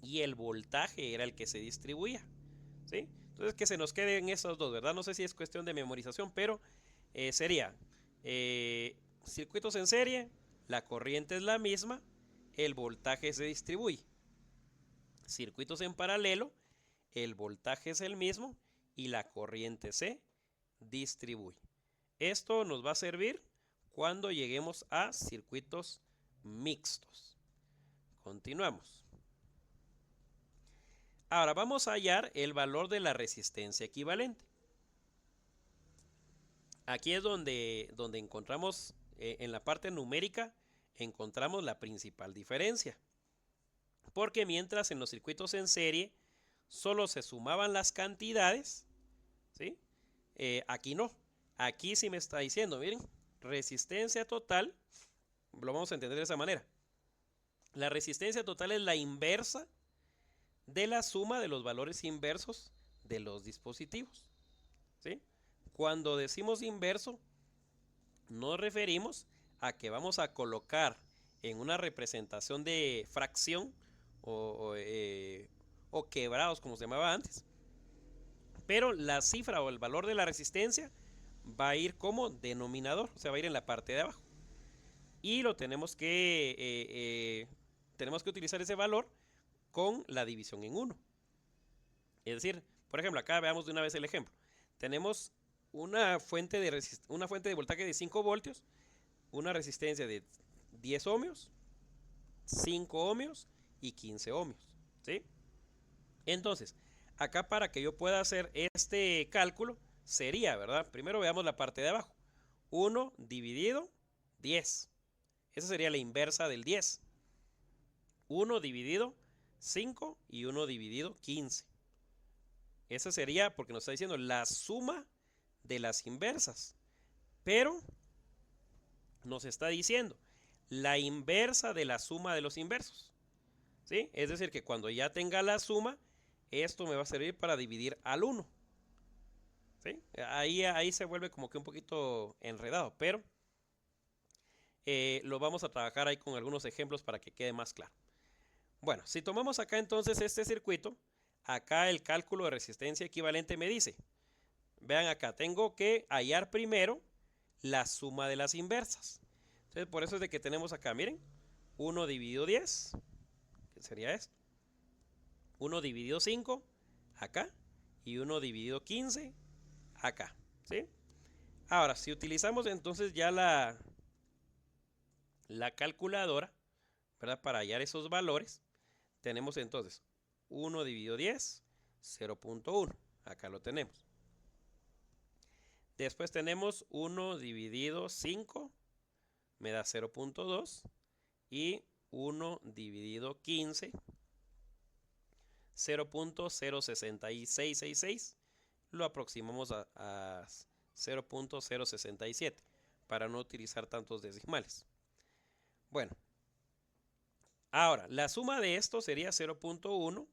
y el voltaje era el que se distribuía, ¿sí? Entonces que se nos queden esos dos, ¿verdad? No sé si es cuestión de memorización, pero sería circuitos en serie, la corriente es la misma, el voltaje se distribuye. Circuitos en paralelo, el voltaje es el mismo y la corriente se distribuye. Esto nos va a servir cuando lleguemos a circuitos mixtos. Continuamos. Ahora vamos a hallar el valor de la resistencia equivalente. Aquí es donde encontramos, en la parte numérica, encontramos la principal diferencia. Porque mientras en los circuitos en serie solo se sumaban las cantidades, ¿sí? Aquí no. Aquí sí me está diciendo, miren, resistencia total, lo vamos a entender de esa manera. La resistencia total es la inversa de la suma de los valores inversos de los dispositivos, ¿sí? Cuando decimos inverso, nos referimos a que vamos a colocar en una representación de fracción o quebrados, como se llamaba antes, pero la cifra o el valor de la resistencia va a ir como denominador, o sea, va a ir en la parte de abajo. Y lo tenemos que utilizar ese valor con la división en 1. Es decir, por ejemplo, acá veamos de una vez el ejemplo. Tenemos una fuente de voltaje de 5 voltios, una resistencia de 10 ohmios, 5 ohmios y 15 ohmios, ¿sí? Entonces, acá para que yo pueda hacer este cálculo sería, ¿verdad? Primero veamos la parte de abajo. 1 dividido 10. Esa sería la inversa del 10. 1 dividido 5 y 1 dividido 15. Esa sería, porque nos está diciendo, la suma de las inversas. Pero nos está diciendo la inversa de la suma de los inversos, ¿sí? Es decir, que cuando ya tenga la suma, esto me va a servir para dividir al 1. ¿Sí? Ahí se vuelve como que un poquito enredado, pero lo vamos a trabajar ahí con algunos ejemplos para que quede más claro. Bueno, si tomamos acá entonces este circuito, acá el cálculo de resistencia equivalente me dice, vean acá, tengo que hallar primero la suma de las inversas. Entonces, por eso es de que tenemos acá, miren, 1 dividido 10, que sería esto. 1 dividido 5, acá, y 1 dividido 15, acá, ¿sí? Ahora, si utilizamos entonces ya la calculadora, ¿verdad? Para hallar esos valores, tenemos entonces 1 dividido 10, 0.1, acá lo tenemos. Después tenemos 1 dividido 5, me da 0.2, y 1 dividido 15, 0.06666, lo aproximamos a 0.067 para no utilizar tantos decimales. Bueno, ahora la suma de esto sería 0.1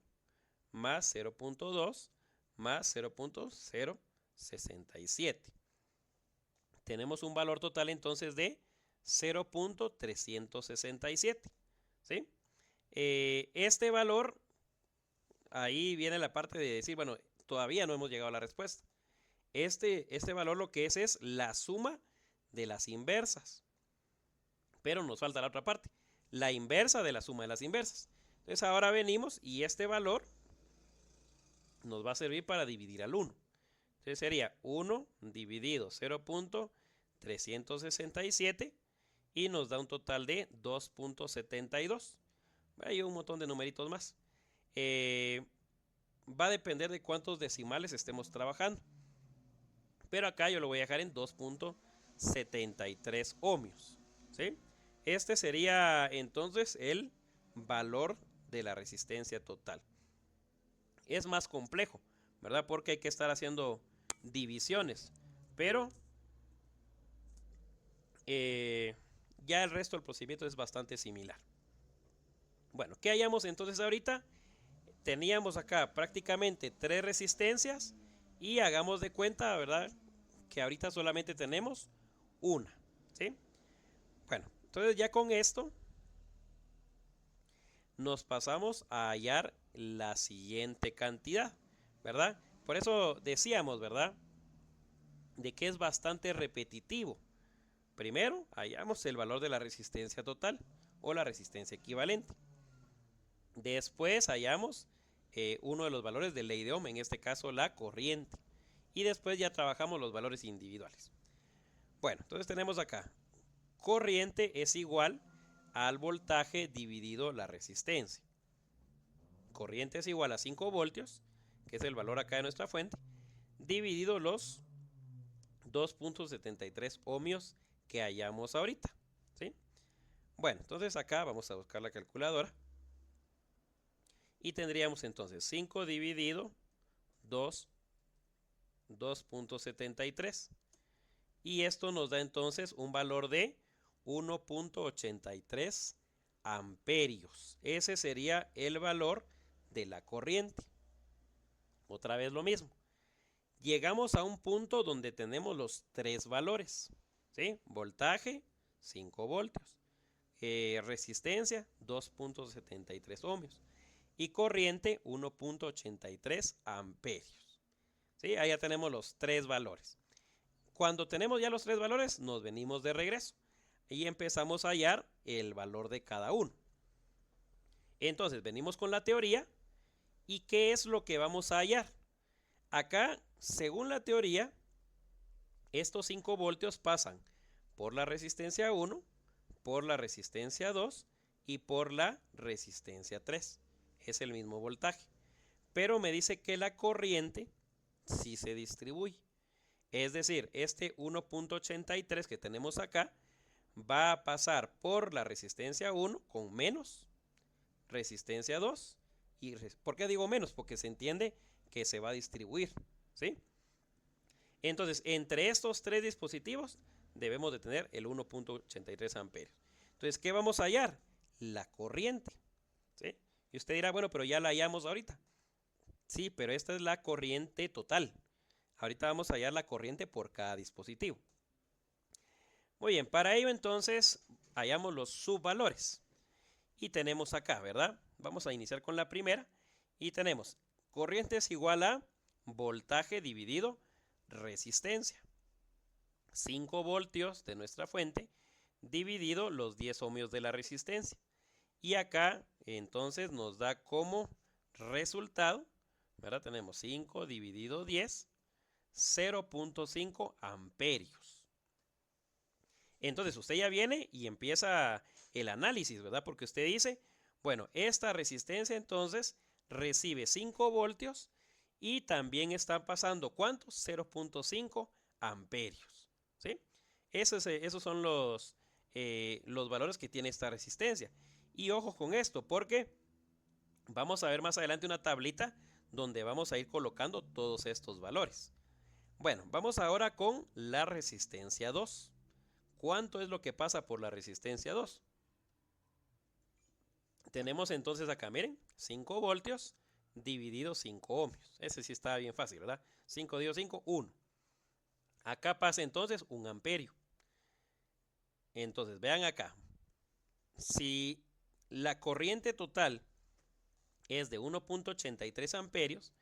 más 0.2 más 0.067. Tenemos un valor total entonces de 0.367, ¿sí? Este valor, ahí viene la parte de decir, bueno, todavía no hemos llegado a la respuesta. Este valor lo que es la suma de las inversas. Pero nos falta la otra parte, la inversa de la suma de las inversas. Entonces ahora venimos y este valor nos va a servir para dividir al 1. Entonces sería 1 dividido 0.367 y nos da un total de 2.72. Hay un montón de numeritos más. Va a depender de cuántos decimales estemos trabajando. Pero acá yo lo voy a dejar en 2.73 ohmios. ¿Sí? Este sería entonces el valor de la resistencia total. Es más complejo, ¿verdad? Porque hay que estar haciendo divisiones. Pero ya el resto del procedimiento es bastante similar. Bueno, ¿qué hallamos entonces ahorita? Teníamos acá prácticamente 3 resistencias y hagamos de cuenta, ¿verdad? Que ahorita solamente tenemos una, ¿sí? Bueno, entonces ya con esto nos pasamos a hallar la siguiente cantidad, ¿verdad? Por eso decíamos, ¿verdad? De que es bastante repetitivo. Primero, hallamos el valor de la resistencia total o la resistencia equivalente. Después hallamos uno de los valores de ley de Ohm, en este caso la corriente. Y después ya trabajamos los valores individuales. Bueno, entonces tenemos acá, corriente es igual al voltaje dividido la resistencia. Corriente es igual a 5 voltios, que es el valor acá de nuestra fuente, dividido los 2.73 ohmios que hallamos ahorita, ¿sí? Bueno, entonces acá vamos a buscar la calculadora. Y tendríamos entonces 5 dividido 2.73. Y esto nos da entonces un valor de 1.83 amperios. Ese sería el valor de la corriente. Otra vez lo mismo. Llegamos a un punto donde tenemos los 3 valores, ¿sí? Voltaje, 5 voltios. Resistencia, 2.73 ohmios. Y corriente, 1.83 amperios. ¿Sí? Ahí ya tenemos los 3 valores. Cuando tenemos ya los 3 valores, nos venimos de regreso y empezamos a hallar el valor de cada uno. Entonces, venimos con la teoría. ¿Y qué es lo que vamos a hallar? Acá, según la teoría, estos 5 voltios pasan por la resistencia 1, por la resistencia 2 y por la resistencia 3. Es el mismo voltaje. Pero me dice que la corriente sí se distribuye. Es decir, este 1.83 que tenemos acá va a pasar por la resistencia 1 con menos, resistencia 2 y ¿por qué digo menos? Porque se entiende que se va a distribuir, ¿sí? Entonces, entre estos 3 dispositivos debemos de tener el 1.83 amperios. Entonces, ¿qué vamos a hallar? La corriente, ¿sí? Y usted dirá, bueno, pero ya la hallamos ahorita. Sí, pero esta es la corriente total. Ahorita vamos a hallar la corriente por cada dispositivo. Muy bien, para ello entonces hallamos los subvalores. Y tenemos acá, ¿verdad? Vamos a iniciar con la primera. Y tenemos corriente es igual a voltaje dividido resistencia. 5 voltios de nuestra fuente dividido los 10 ohmios de la resistencia. Y acá entonces nos da como resultado, ¿verdad? Tenemos 5 dividido 10, 0.5 amperios. Entonces usted ya viene y empieza el análisis, ¿verdad? Porque usted dice, bueno, esta resistencia entonces recibe 5 voltios y también está pasando, ¿cuántos? 0.5 amperios, ¿sí? Esos son los valores que tiene esta resistencia. Y ojo con esto, porque vamos a ver más adelante una tablita donde vamos a ir colocando todos estos valores. Bueno, vamos ahora con la resistencia 2. ¿Cuánto es lo que pasa por la resistencia 2? Tenemos entonces acá, miren, 5 voltios dividido 5 ohmios. Ese sí está bien fácil, ¿verdad? 5 dividido 5, 1. Acá pasa entonces 1 amperio. Entonces, vean acá. Si la corriente total es de 1.83 amperios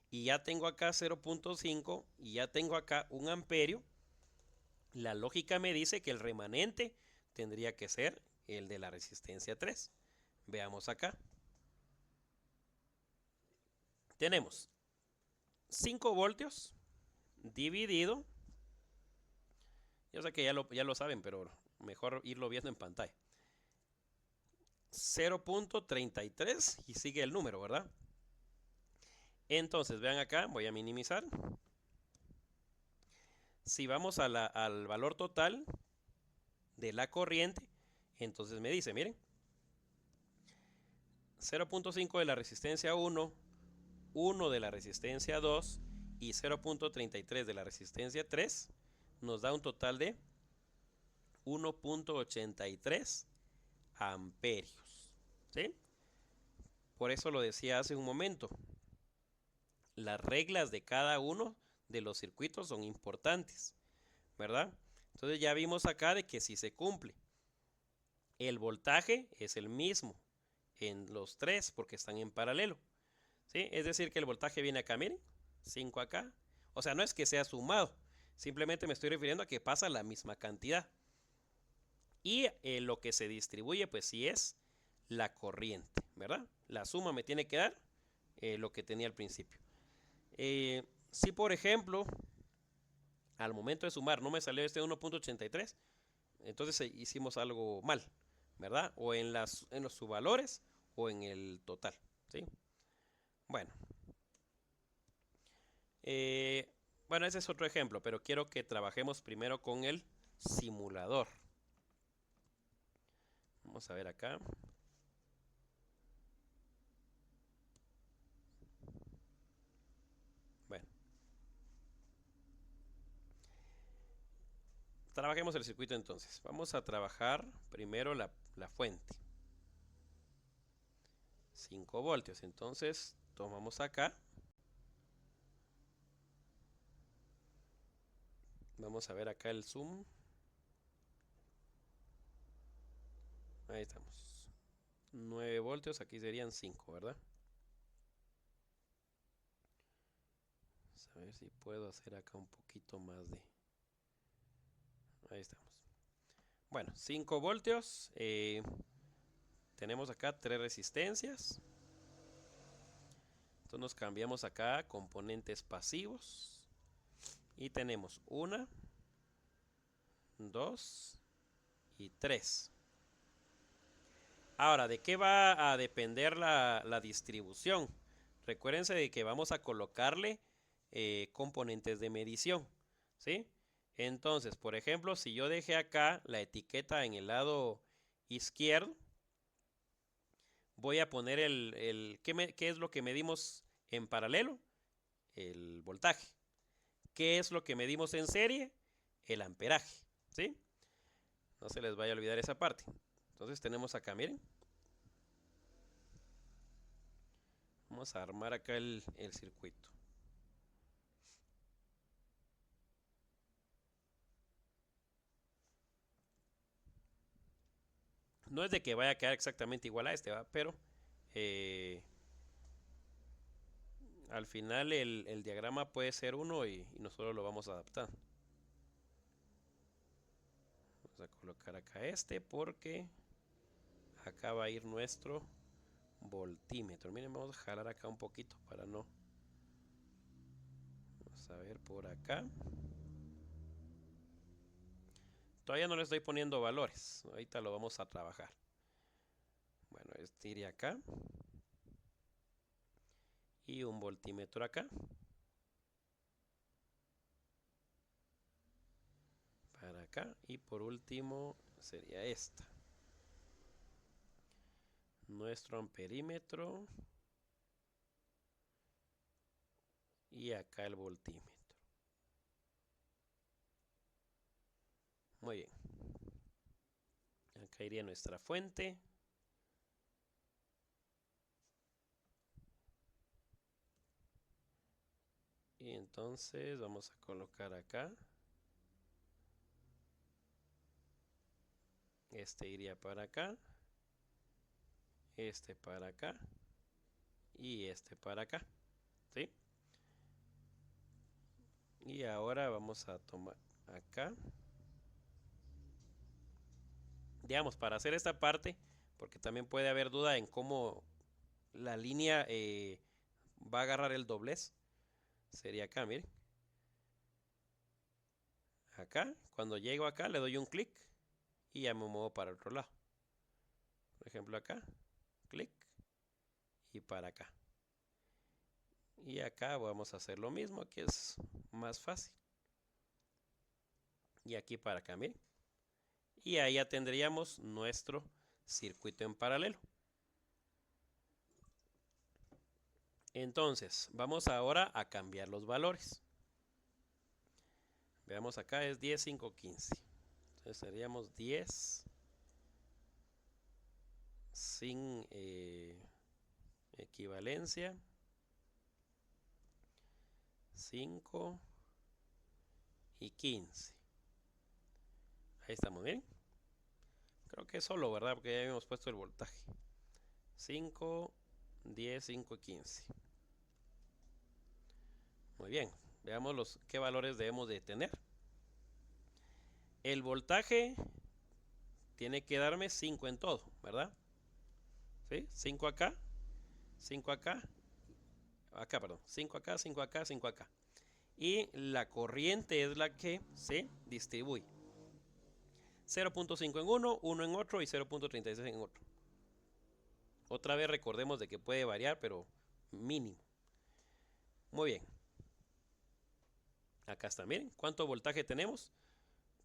y ya tengo acá 0.5 y ya tengo acá 1 amperio, la lógica me dice que el remanente tendría que ser el de la resistencia 3. Veamos acá. Tenemos 5 voltios dividido, yo sé que ya lo saben, pero mejor irlo viendo en pantalla. 0.33 y sigue el número, ¿verdad? Entonces, vean acá, voy a minimizar. Si vamos al valor total de la corriente, entonces me dice, miren, 0.5 de la resistencia 1, 1 de la resistencia 2 y 0.33 de la resistencia 3 nos da un total de 1.83 amperios. ¿Sí? Por eso lo decía hace un momento. Las reglas de cada uno de los circuitos son importantes, ¿verdad? Entonces ya vimos acá de que si se cumple, el voltaje es el mismo en los tres porque están en paralelo, ¿sí? Es decir que el voltaje viene acá, miren, 5 acá. O sea, no es que sea sumado, simplemente me estoy refiriendo a que pasa la misma cantidad. Y lo que se distribuye, pues sí es la corriente, ¿verdad? La suma me tiene que dar lo que tenía al principio. Si por ejemplo, al momento de sumar no me salió este 1.83, entonces hicimos algo mal, ¿verdad? O en los subvalores o en el total, ¿sí? Bueno. Bueno, ese es otro ejemplo, pero quiero que trabajemos primero con el simulador. Vamos a ver acá. Bueno. Trabajemos el circuito entonces. Vamos a trabajar primero la fuente. 5 voltios. Entonces tomamos acá. Vamos a ver acá el zoom. Ahí estamos. 9 voltios. Aquí serían 5, ¿verdad? Vamos a ver si puedo hacer acá un poquito más de... Ahí estamos. Bueno, 5 voltios. Tenemos acá 3 resistencias. Entonces nos cambiamos acá a componentes pasivos. Y tenemos 1, 2 y 3. Ahora, ¿de qué va a depender la distribución? Recuérdense de que vamos a colocarle componentes de medición, ¿sí? Entonces, por ejemplo, si yo dejé acá la etiqueta en el lado izquierdo, voy a poner ¿qué es lo que medimos en paralelo? El voltaje. ¿Qué es lo que medimos en serie? El amperaje, ¿sí? No se les vaya a olvidar esa parte. Entonces tenemos acá, miren. Vamos a armar acá el circuito. No es de que vaya a quedar exactamente igual a este, ¿va? Pero al final el diagrama puede ser uno y nosotros lo vamos a adaptar. Vamos a colocar acá este porque acá va a ir nuestro voltímetro. Miren, vamos a jalar acá un poquito para no... Vamos a ver por acá. Todavía no le estoy poniendo valores. Ahorita lo vamos a trabajar. Bueno, este iría acá. Y un voltímetro acá. Para acá. Y por último sería esta. Nuestro amperímetro. Y acá el voltímetro. Muy bien. Acá iría nuestra fuente. Y entonces vamos a colocar acá. Este iría para acá. este para acá y este para acá, ¿sí? Y ahora vamos a tomar acá. Digamos, para hacer esta parte, porque también puede haber duda en cómo la línea va a agarrar el doblez. Sería acá, miren. Acá, cuando llego acá, le doy un clic y ya me muevo para el otro lado. Por ejemplo, acá, clic y para acá. Y acá vamos a hacer lo mismo, aquí es más fácil. Y aquí para acá, miren. Y ahí ya tendríamos nuestro circuito en paralelo. Entonces, vamos ahora a cambiar los valores. Veamos acá, es 10, 5, 15. Entonces seríamos 10 sin equivalencia. 5 y 15. Ahí estamos, miren. Creo que es solo, ¿verdad? Porque ya habíamos puesto el voltaje. 5, 10, 5 y 15. Muy bien. Veamos qué valores debemos de tener. El voltaje tiene que darme 5 en todo, ¿verdad? ¿Sí? 5 acá, 5 acá, acá, perdón. 5 acá, 5 acá, 5 acá. Y la corriente es la que se distribuye. 0.5 en uno, 1 en otro y 0.36 en otro. Otra vez recordemos de que puede variar, pero mínimo. Muy bien. Acá está, miren, ¿cuánto voltaje tenemos?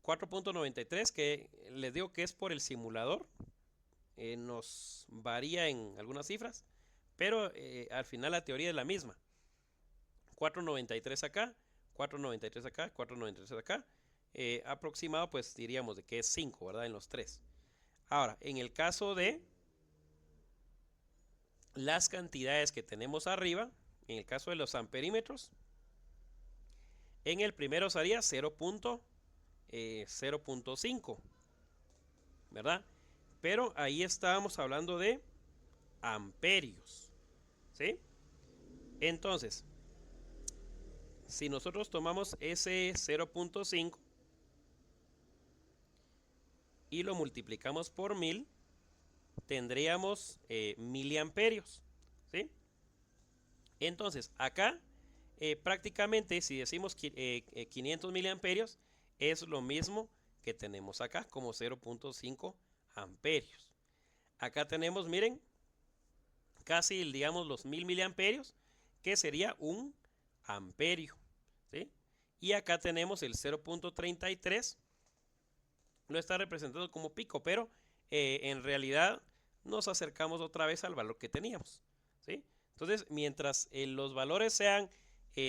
4.93, que les digo que es por el simulador. Nos varía en algunas cifras, pero al final la teoría es la misma. 4.93 acá, 4.93 acá, 4.93 acá. Aproximado, pues diríamos de que es 5, ¿verdad? En los tres. Ahora, en el caso de las cantidades que tenemos arriba, en el caso de los amperímetros, en el primero sería 0.5, ¿verdad? Pero ahí estábamos hablando de amperios, ¿sí? Entonces, si nosotros tomamos ese 0.5 y lo multiplicamos por 1000, tendríamos miliamperios, ¿sí? Entonces, acá prácticamente si decimos 500 miliamperios, es lo mismo que tenemos acá como 0.5 amperios. Acá tenemos, miren, casi digamos los 1000 miliamperios, que sería un amperio, ¿sí? Y acá tenemos el 0.33, lo está representando como pico, pero en realidad nos acercamos otra vez al valor que teníamos, ¿sí? Entonces, mientras los valores sean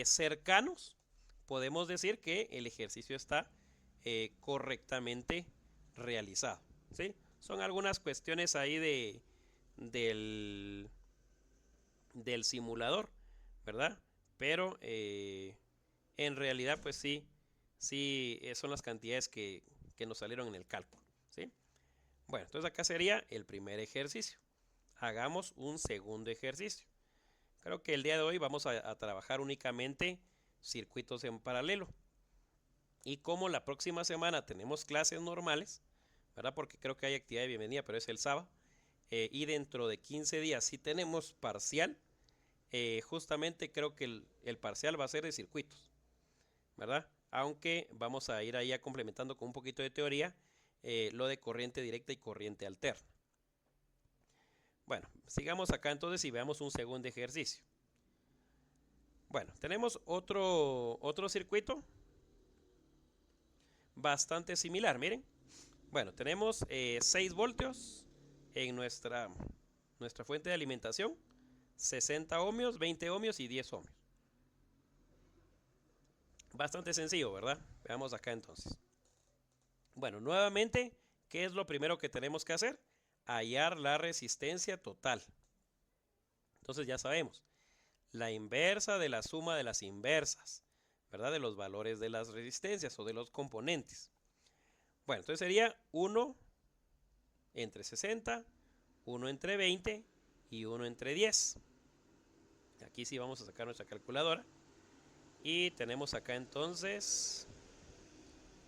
cercanos, podemos decir que el ejercicio está correctamente realizado, ¿sí? Son algunas cuestiones ahí del simulador, ¿verdad? Pero en realidad, pues sí, son las cantidades que nos salieron en el cálculo, ¿sí? Bueno, entonces acá sería el primer ejercicio. Hagamos un segundo ejercicio. Creo que el día de hoy vamos a trabajar únicamente circuitos en paralelo. Y como la próxima semana tenemos clases normales, ¿verdad? Porque creo que hay actividad de bienvenida, pero es el sábado. Y dentro de 15 días sí tenemos parcial. Justamente creo que el parcial va a ser de circuitos, ¿verdad? Aunque vamos a ir ahí complementando con un poquito de teoría lo de corriente directa y corriente alterna. Bueno, sigamos acá entonces y veamos un segundo ejercicio. Bueno, tenemos otro circuito bastante similar, miren. Bueno, tenemos 6 voltios en nuestra fuente de alimentación, 60 ohmios, 20 ohmios y 10 ohmios. Bastante sencillo, ¿verdad? Veamos acá entonces. Bueno, nuevamente, ¿qué es lo primero que tenemos que hacer? Hallar la resistencia total. Entonces ya sabemos, la inversa de la suma de las inversas, ¿verdad? De los valores de las resistencias o de los componentes. Bueno, entonces sería 1 entre 60, 1 entre 20 y 1 entre 10. Aquí sí vamos a sacar nuestra calculadora. Y tenemos acá entonces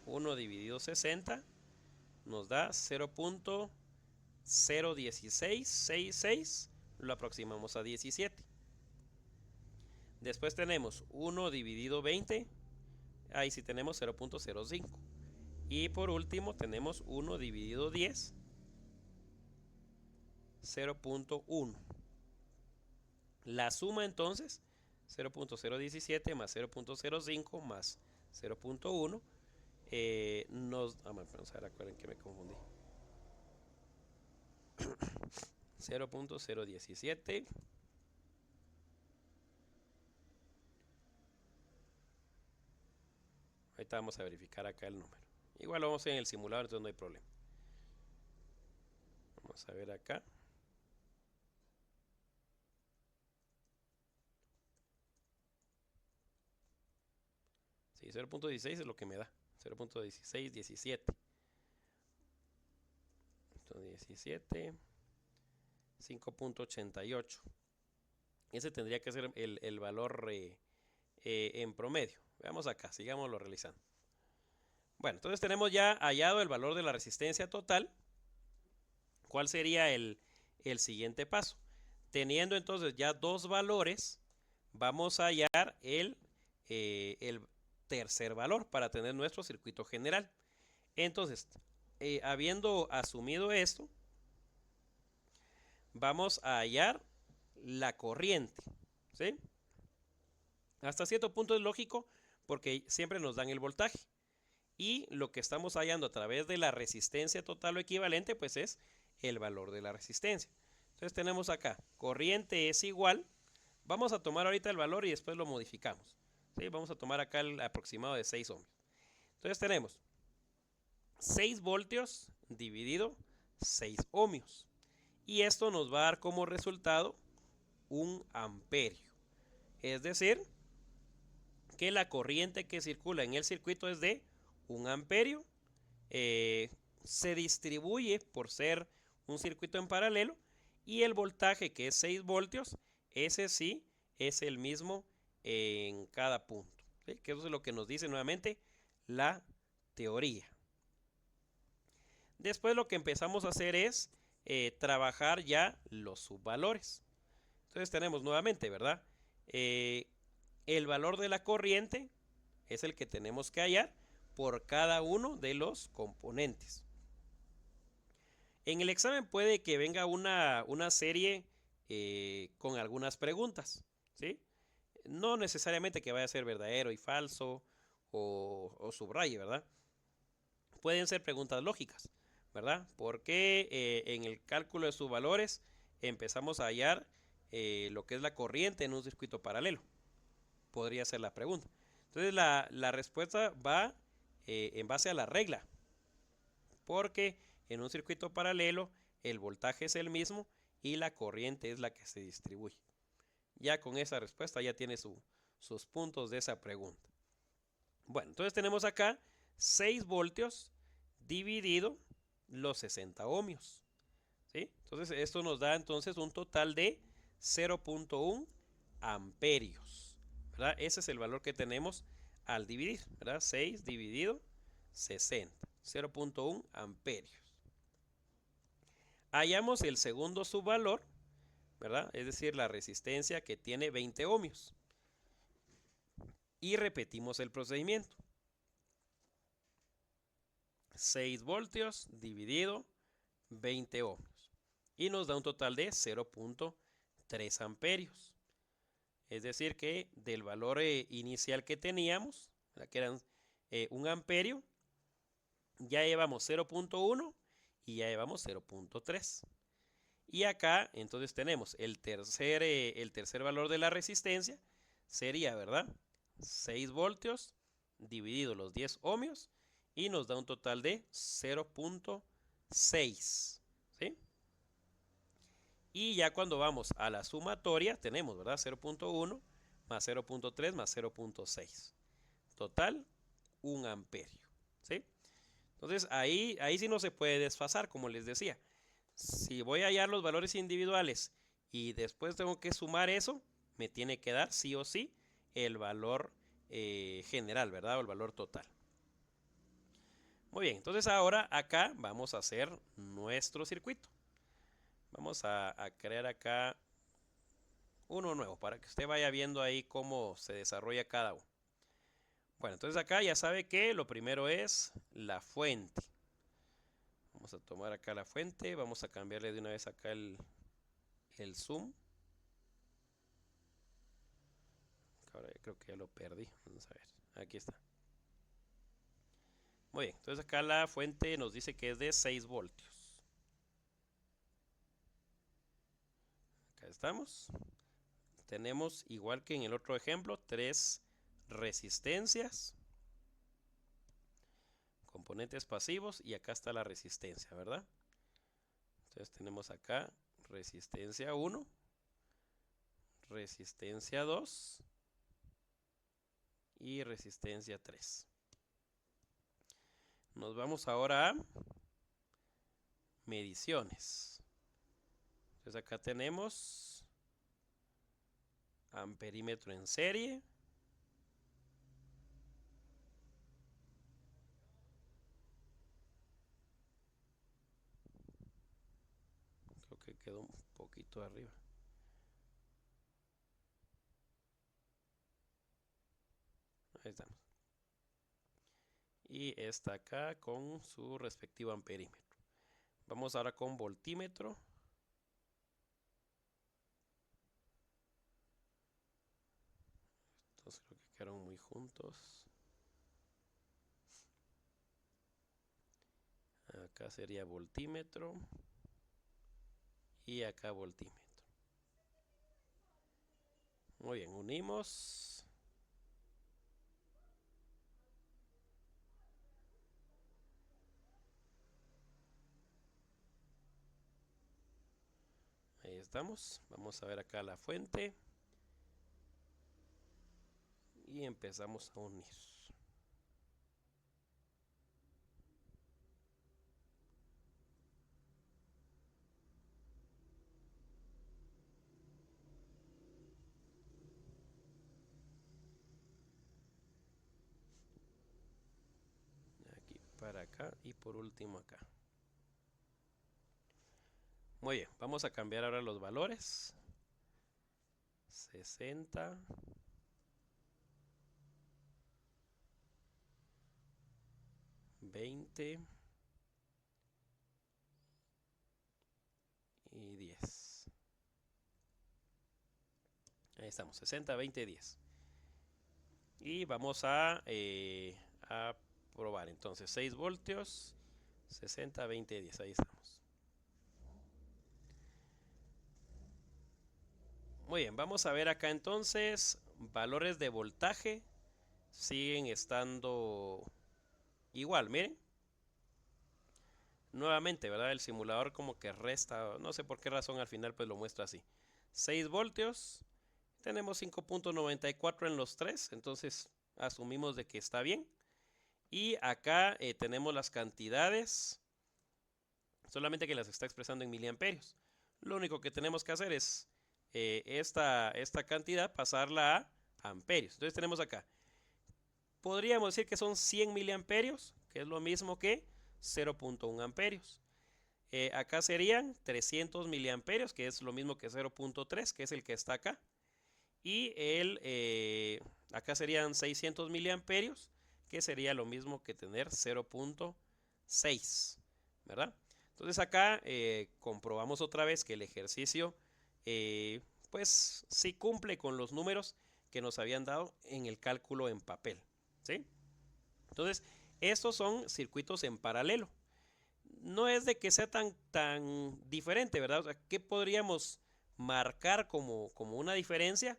1 dividido 60 nos da 0.01666. Lo aproximamos a 17. Después tenemos 1 dividido 20. Ahí sí tenemos 0.05. Y por último tenemos 1 dividido 10. 0.1. La suma entonces 0.017 más 0.05 más 0.1 vamos a ver, acuerden que me confundí. 0.017 ahorita vamos a verificar acá el número. Igual lo vamos a hacer en el simulador, entonces no hay problema. Vamos a ver acá. Sí, 0.16 es lo que me da. 0.1617. 17. 5.88. Ese tendría que ser el valor en promedio. Veamos acá, sigámoslo realizando. Bueno, entonces tenemos ya hallado el valor de la resistencia total. ¿Cuál sería el siguiente paso? Teniendo entonces ya dos valores, vamos a hallar el tercer valor para tener nuestro circuito general. Entonces, habiendo asumido esto, vamos a hallar la corriente, ¿sí? Hasta cierto punto es lógico porque siempre nos dan el voltaje. Y lo que estamos hallando a través de la resistencia total o equivalente, pues es el valor de la resistencia. Entonces tenemos acá, corriente es igual. Vamos a tomar ahorita el valor y después lo modificamos. ¿Sí? Vamos a tomar acá el aproximado de 6 ohmios. Entonces tenemos 6 voltios dividido 6 ohmios. Y esto nos va a dar como resultado un amperio. Es decir, que la corriente que circula en el circuito es de 1 amperio. Se distribuye por ser un circuito en paralelo. Y el voltaje, que es 6 voltios, ese sí es el mismo en cada punto. ¿Sí? Que eso es lo que nos dice nuevamente la teoría. Después lo que empezamos a hacer es trabajar ya los subvalores. Entonces tenemos nuevamente, ¿verdad? El valor de la corriente es el que tenemos que hallar por cada uno de los componentes. En el examen puede que venga una serie con algunas preguntas, ¿sí? No necesariamente que vaya a ser verdadero y falso o subraye, ¿verdad? Pueden ser preguntas lógicas, ¿verdad? Porque en el cálculo de sus valores empezamos a hallar lo que es la corriente en un circuito paralelo. Podría ser la pregunta. Entonces la respuesta va en base a la regla. Porque en un circuito paralelo el voltaje es el mismo y la corriente es la que se distribuye. Ya con esa respuesta ya tiene sus puntos de esa pregunta. Bueno, entonces tenemos acá 6 voltios dividido los 60 ohmios. ¿Sí? Entonces esto nos da entonces un total de 0.1 amperios. ¿Verdad? Ese es el valor que tenemos al dividir. ¿Verdad? 6 dividido 60. 0.1 amperios. Hallamos el segundo subvalor, ¿verdad? Es decir, la resistencia que tiene 20 ohmios. Y repetimos el procedimiento. 6 voltios dividido 20 ohmios. Y nos da un total de 0.3 amperios. Es decir que del valor inicial que teníamos, que eran 1 amperio, ya llevamos 0.1 y ya llevamos 0.3. Y acá entonces tenemos el tercer valor de la resistencia, sería, ¿verdad? 6 voltios dividido los 10 ohmios y nos da un total de 0.6. ¿Sí? Y ya cuando vamos a la sumatoria tenemos, ¿verdad? 0.1 más 0.3 más 0.6. Total, 1 amperio. ¿Sí? Entonces ahí sí no se puede desfasar, como les decía. Si voy a hallar los valores individuales y después tengo que sumar eso, me tiene que dar sí o sí el valor general, ¿verdad? O el valor total. Muy bien, entonces ahora acá vamos a hacer nuestro circuito. Vamos a crear acá uno nuevo para que usted vaya viendo ahí cómo se desarrolla cada uno. Bueno, entonces acá ya sabe que lo primero es la fuente. Vamos a tomar acá la fuente, vamos a cambiarle de una vez acá el zoom. Ahora creo que ya lo perdí. Vamos a ver, aquí está. Muy bien, entonces acá la fuente nos dice que es de 6 voltios. Acá estamos. Tenemos, igual que en el otro ejemplo, 3 resistencias, componentes pasivos, y acá está la resistencia, ¿verdad? Entonces tenemos acá resistencia 1, resistencia 2 y resistencia 3. Nos vamos ahora a mediciones. Entonces acá tenemos amperímetro en serie. Creo que quedó un poquito arriba. Ahí estamos. Y esta acá con su respectivo amperímetro. Vamos ahora con voltímetro. Entonces creo que quedaron muy juntos. Acá sería voltímetro. Y acá voltímetro. Muy bien, unimos. Ahí estamos. Vamos a ver acá la fuente. Y empezamos a unir. Aquí para acá y por último acá. Muy bien, vamos a cambiar ahora los valores. 60. 20 y 10. Ahí estamos, 60, 20, 10. Y vamos a probar. Entonces, 6 voltios, 60, 20, 10. Ahí estamos. Muy bien, vamos a ver acá entonces. Valores de voltaje siguen estando igual, miren. Nuevamente, ¿verdad? El simulador como que resta, no sé por qué razón al final pues lo muestra así. 6 voltios, tenemos 5.94 en los tres, entonces asumimos de que está bien. Y acá tenemos las cantidades, solamente que las está expresando en miliamperios. Lo único que tenemos que hacer es esta cantidad pasarla a amperios. Entonces tenemos acá, podríamos decir que son 100 miliamperios, que es lo mismo que 0.1 amperios. Acá serían 300 miliamperios, que es lo mismo que 0.3, que es el que está acá. Y acá serían 600 miliamperios, que sería lo mismo que tener 0.6, ¿verdad? Entonces acá comprobamos otra vez que el ejercicio pues sí cumple con los números que nos habían dado en el cálculo en papel, ¿sí? Entonces estos son circuitos en paralelo. No es de que sea tan diferente, ¿verdad? O sea, ¿qué podríamos marcar como una diferencia?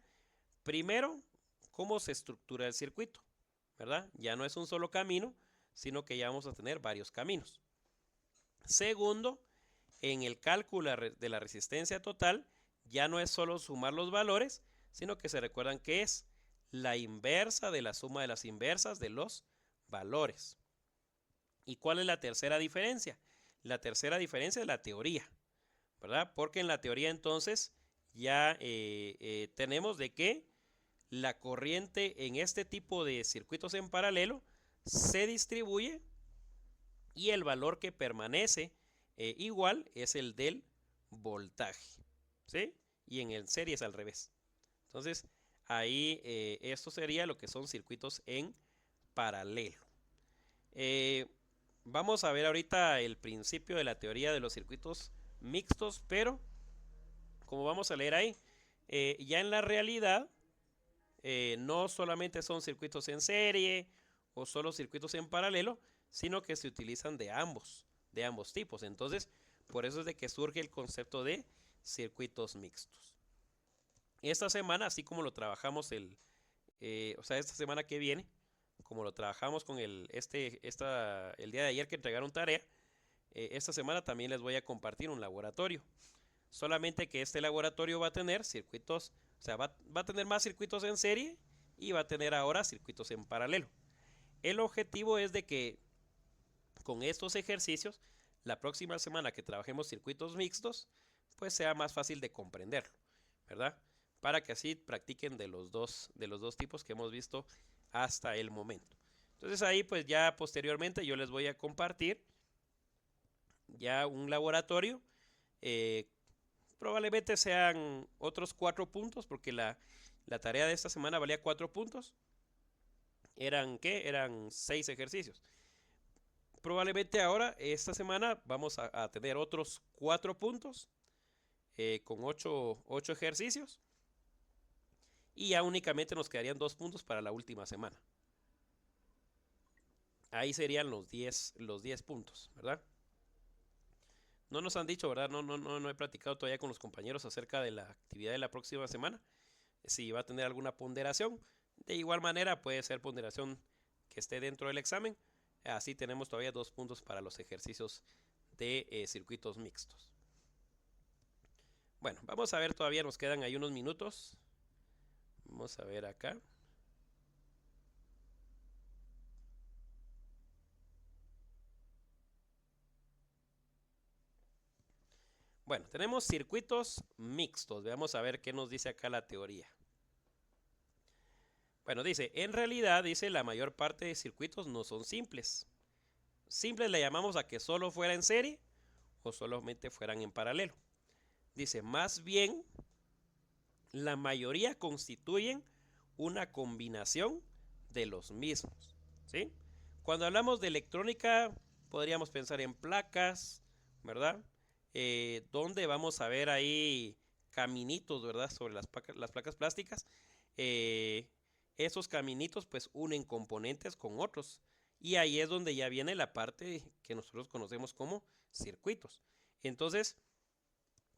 Primero, cómo se estructura el circuito, ¿verdad? Ya no es un solo camino, sino que ya vamos a tener varios caminos. Segundo, en el cálculo de la resistencia total, ya no es solo sumar los valores, sino que se recuerdan que es la inversa de la suma de las inversas de los valores. ¿Y cuál es la tercera diferencia? La tercera diferencia es la teoría, ¿verdad? Porque en la teoría entonces ya tenemos de que la corriente en este tipo de circuitos en paralelo se distribuye y el valor que permanece igual es el del voltaje, ¿sí? Y en el serie es al revés. Entonces, ahí esto sería lo que son circuitos en paralelo. Vamos a ver ahorita el principio de la teoría de los circuitos mixtos, pero como vamos a leer ahí, ya en la realidad no solamente son circuitos en serie o solo circuitos en paralelo, sino que se utilizan de ambos tipos. Entonces, por eso es de que surge el concepto de circuitos mixtos. Esta semana, así como lo trabajamos esta semana que viene, como lo trabajamos con el día de ayer que entregaron tarea, esta semana también les voy a compartir un laboratorio. Solamente que este laboratorio va a tener circuitos, o sea, va a tener más circuitos en serie y va a tener ahora circuitos en paralelo. El objetivo es de que con estos ejercicios, la próxima semana que trabajemos circuitos mixtos, pues sea más fácil de comprenderlo, ¿verdad? Para que así practiquen de los dos tipos que hemos visto hasta el momento. Entonces ahí pues ya posteriormente yo les voy a compartir ya un laboratorio. Probablemente sean otros 4 puntos porque la tarea de esta semana valía 4 puntos. ¿Eran qué? Eran 6 ejercicios. Probablemente ahora, esta semana, vamos a tener otros 4 puntos con 8 ejercicios. Y ya únicamente nos quedarían 2 puntos para la última semana. Ahí serían los 10 puntos, ¿verdad? No nos han dicho, ¿verdad? No he platicado todavía con los compañeros acerca de la actividad de la próxima semana. Si va a tener alguna ponderación. De igual manera puede ser ponderación que esté dentro del examen. Así tenemos todavía 2 puntos para los ejercicios de circuitos mixtos. Bueno, vamos a ver, todavía nos quedan ahí unos minutos. Vamos a ver acá. Bueno, tenemos circuitos mixtos. Veamos a ver qué nos dice acá la teoría. Bueno, dice, en realidad, dice, la mayor parte de circuitos no son simples. Simples le llamamos a que solo fuera en serie o solamente fueran en paralelo. Dice, más bien, la mayoría constituyen una combinación de los mismos, ¿sí? Cuando hablamos de electrónica, podríamos pensar en placas, ¿verdad? Donde vamos a ver ahí caminitos, ¿verdad? Sobre las placas plásticas. Esos caminitos pues unen componentes con otros. Y ahí es donde ya viene la parte que nosotros conocemos como circuitos. Entonces,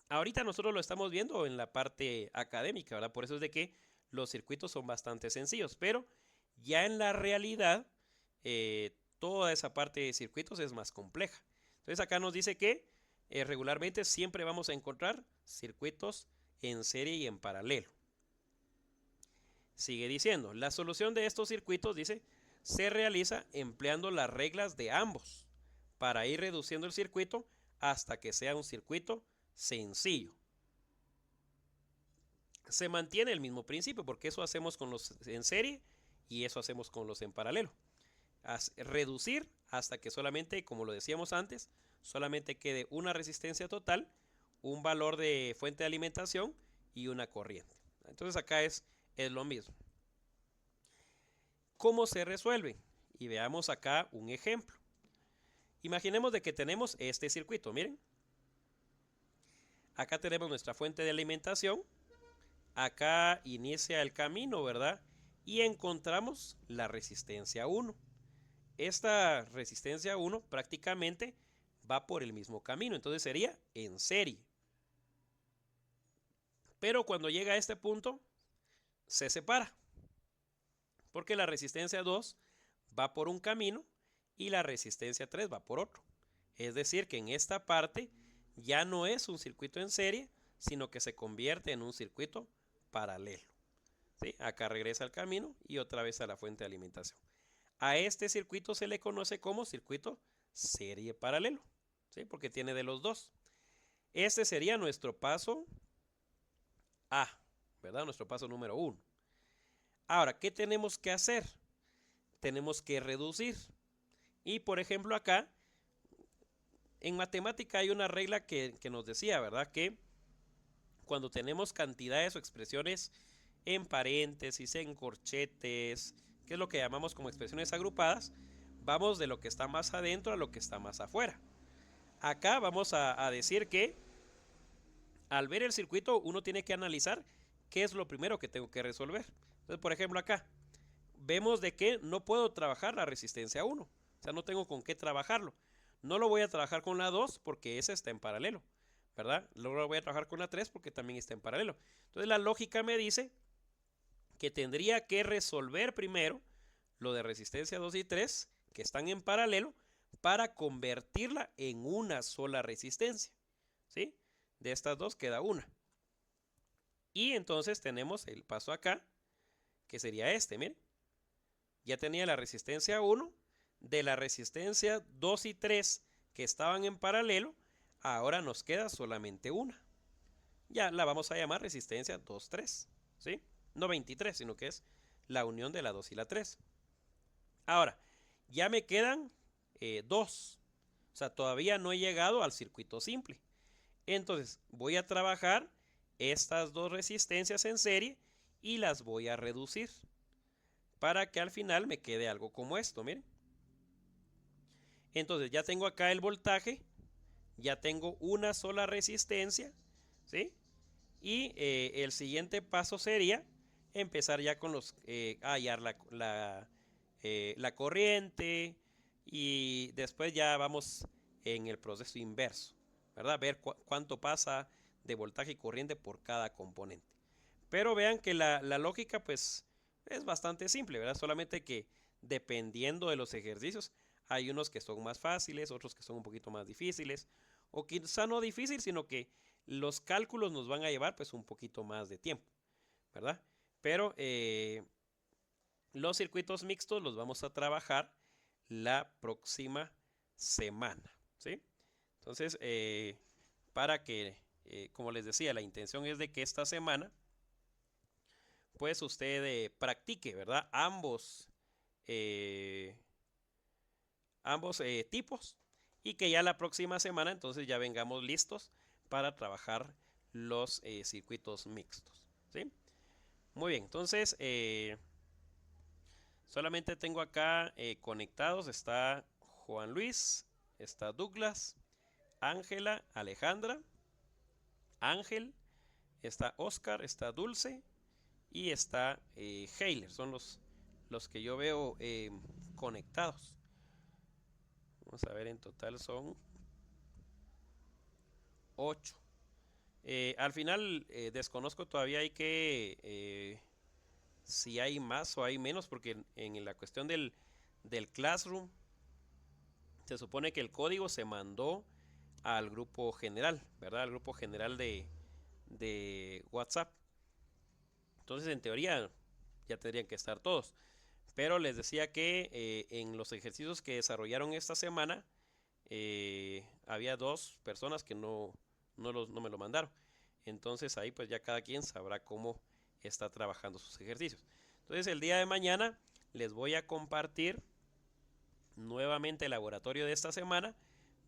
ahorita nosotros lo estamos viendo en la parte académica, ¿verdad? Por eso es de que los circuitos son bastante sencillos, pero ya en la realidad, toda esa parte de circuitos es más compleja. Entonces acá nos dice que regularmente siempre vamos a encontrar circuitos en serie y en paralelo. Sigue diciendo, la solución de estos circuitos, dice, se realiza empleando las reglas de ambos para ir reduciendo el circuito hasta que sea un circuito sencillo. Se mantiene el mismo principio porque eso hacemos con los en serie y eso hacemos con los en paralelo. Reducir hasta que solamente, como lo decíamos antes, solamente quede una resistencia total, un valor de fuente de alimentación y una corriente. Entonces acá es lo mismo. ¿Cómo se resuelve? Y veamos acá un ejemplo. Imaginemos de que tenemos este circuito, miren. Acá tenemos nuestra fuente de alimentación. Acá inicia el camino, ¿verdad? Y encontramos la resistencia 1. Esta resistencia 1 prácticamente va por el mismo camino, entonces sería en serie. Pero cuando llega a este punto, se separa. Porque la resistencia 2 va por un camino y la resistencia 3 va por otro. Es decir, que en esta parte ya no es un circuito en serie, sino que se convierte en un circuito paralelo. ¿Sí? Acá regresa al camino y otra vez a la fuente de alimentación. A este circuito se le conoce como circuito serie paralelo, ¿sí? Porque tiene de los dos. Este sería nuestro paso ¿verdad? Nuestro paso número 1. Ahora, ¿qué tenemos que hacer? Tenemos que reducir. Y por ejemplo acá, en matemática hay una regla que nos decía, ¿verdad? Que cuando tenemos cantidades o expresiones en paréntesis, en corchetes, que es lo que llamamos como expresiones agrupadas, vamos de lo que está más adentro a lo que está más afuera. Acá vamos a decir que al ver el circuito uno tiene que analizar qué es lo primero que tengo que resolver. Entonces, por ejemplo, acá vemos de que no puedo trabajar la resistencia 1. O sea, no tengo con qué trabajarlo. No lo voy a trabajar con la 2 porque esa está en paralelo, ¿verdad? Luego lo voy a trabajar con la 3 porque también está en paralelo. Entonces la lógica me dice que tendría que resolver primero lo de resistencia 2 y 3 que están en paralelo para convertirla en una sola resistencia, ¿sí? De estas dos queda una. Y entonces tenemos el paso acá, que sería este, miren. Ya tenía la resistencia 1, de la resistencia 2 y 3 que estaban en paralelo, ahora nos queda solamente una. Ya la vamos a llamar resistencia 2, 3, ¿sí? No 23, sino que es la unión de la 2 y la 3. Ahora, ya me quedan 2. O sea, todavía no he llegado al circuito simple. Entonces, voy a trabajar estas dos resistencias en serie y las voy a reducir para que al final me quede algo como esto, miren. Entonces, ya tengo acá el voltaje, ya tengo una sola resistencia, ¿sí? Y el siguiente paso sería empezar ya con a hallar la corriente y después ya vamos en el proceso inverso, ¿verdad? Ver cuánto pasa de voltaje y corriente por cada componente. Pero vean que la lógica pues es bastante simple, ¿verdad? Solamente que dependiendo de los ejercicios hay unos que son más fáciles, otros que son un poquito más difíciles, o quizá no difícil, sino que los cálculos nos van a llevar pues un poquito más de tiempo, ¿verdad? Pero los circuitos mixtos los vamos a trabajar la próxima semana, ¿sí? Entonces, para que, como les decía, la intención es de que esta semana pues usted practique, ¿verdad? Ambos tipos y que ya la próxima semana entonces ya vengamos listos para trabajar los circuitos mixtos, ¿sí? Muy bien, entonces solamente tengo acá conectados, está Juan Luis, está Douglas, Ángela, Alejandra, Ángel, está Oscar, está Dulce y está Heiler, son los que yo veo conectados. Vamos a ver, en total son 8. Al final desconozco todavía si hay más o hay menos, porque en la cuestión del Classroom se supone que el código se mandó al grupo general, ¿verdad? Al grupo general de WhatsApp. Entonces, en teoría, ya tendrían que estar todos. Pero les decía que en los ejercicios que desarrollaron esta semana, había 2 personas que no me lo mandaron. Entonces ahí pues ya cada quien sabrá cómo está trabajando sus ejercicios. Entonces el día de mañana les voy a compartir nuevamente el laboratorio de esta semana.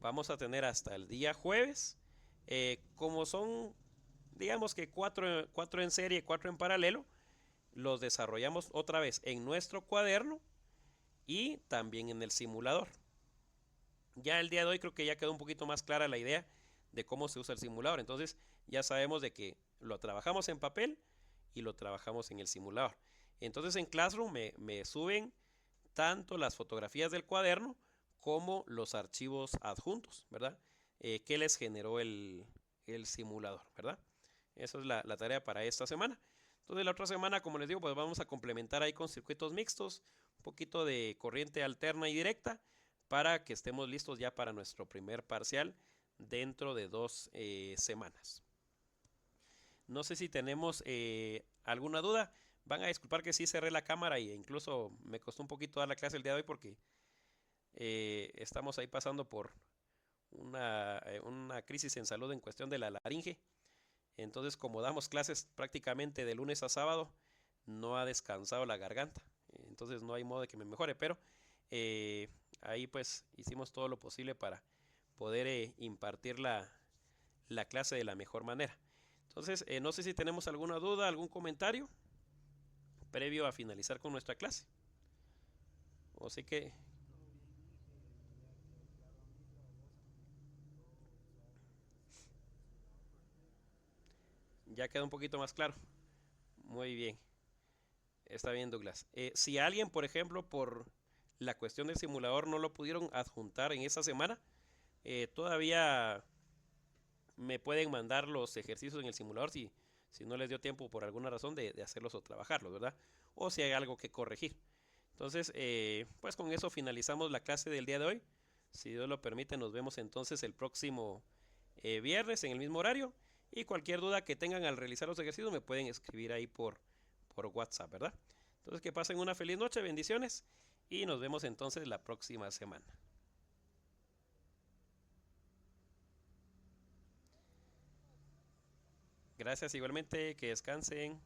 Vamos a tener hasta el día jueves. Como son, digamos que 4 en serie, 4 en paralelo, los desarrollamos otra vez en nuestro cuaderno y también en el simulador. Ya el día de hoy creo que ya quedó un poquito más clara la idea de cómo se usa el simulador. Entonces ya sabemos de que lo trabajamos en papel y lo trabajamos en el simulador. Entonces en Classroom me suben tanto las fotografías del cuaderno como los archivos adjuntos, ¿verdad? Que les generó el simulador, ¿verdad? Esa es la tarea para esta semana. Entonces la otra semana, como les digo, pues vamos a complementar ahí con circuitos mixtos, un poquito de corriente alterna y directa, para que estemos listos ya para nuestro primer parcial dentro de 2 semanas. No sé si tenemos alguna duda. Van a disculpar que sí cerré la cámara e incluso me costó un poquito dar la clase el día de hoy porque estamos ahí pasando por una crisis en salud en cuestión de la laringe. Entonces, como damos clases prácticamente de lunes a sábado, no ha descansado la garganta. Entonces no hay modo de que me mejore, pero ahí pues hicimos todo lo posible para poder impartir la clase de la mejor manera. Entonces, no sé si tenemos alguna duda, algún comentario previo a finalizar con nuestra clase. O sí que ya queda un poquito más claro. Muy bien, está bien, Douglas. Si alguien, por ejemplo, por la cuestión del simulador no lo pudieron adjuntar en esa semana, todavía me pueden mandar los ejercicios en el simulador si no les dio tiempo por alguna razón de hacerlos o trabajarlos, ¿verdad? O si hay algo que corregir. Entonces, pues con eso finalizamos la clase del día de hoy. Si Dios lo permite, nos vemos entonces el próximo viernes en el mismo horario. Y cualquier duda que tengan al realizar los ejercicios me pueden escribir ahí por WhatsApp, ¿verdad? Entonces, que pasen una feliz noche, bendiciones. Y nos vemos entonces la próxima semana. Gracias igualmente, que descansen.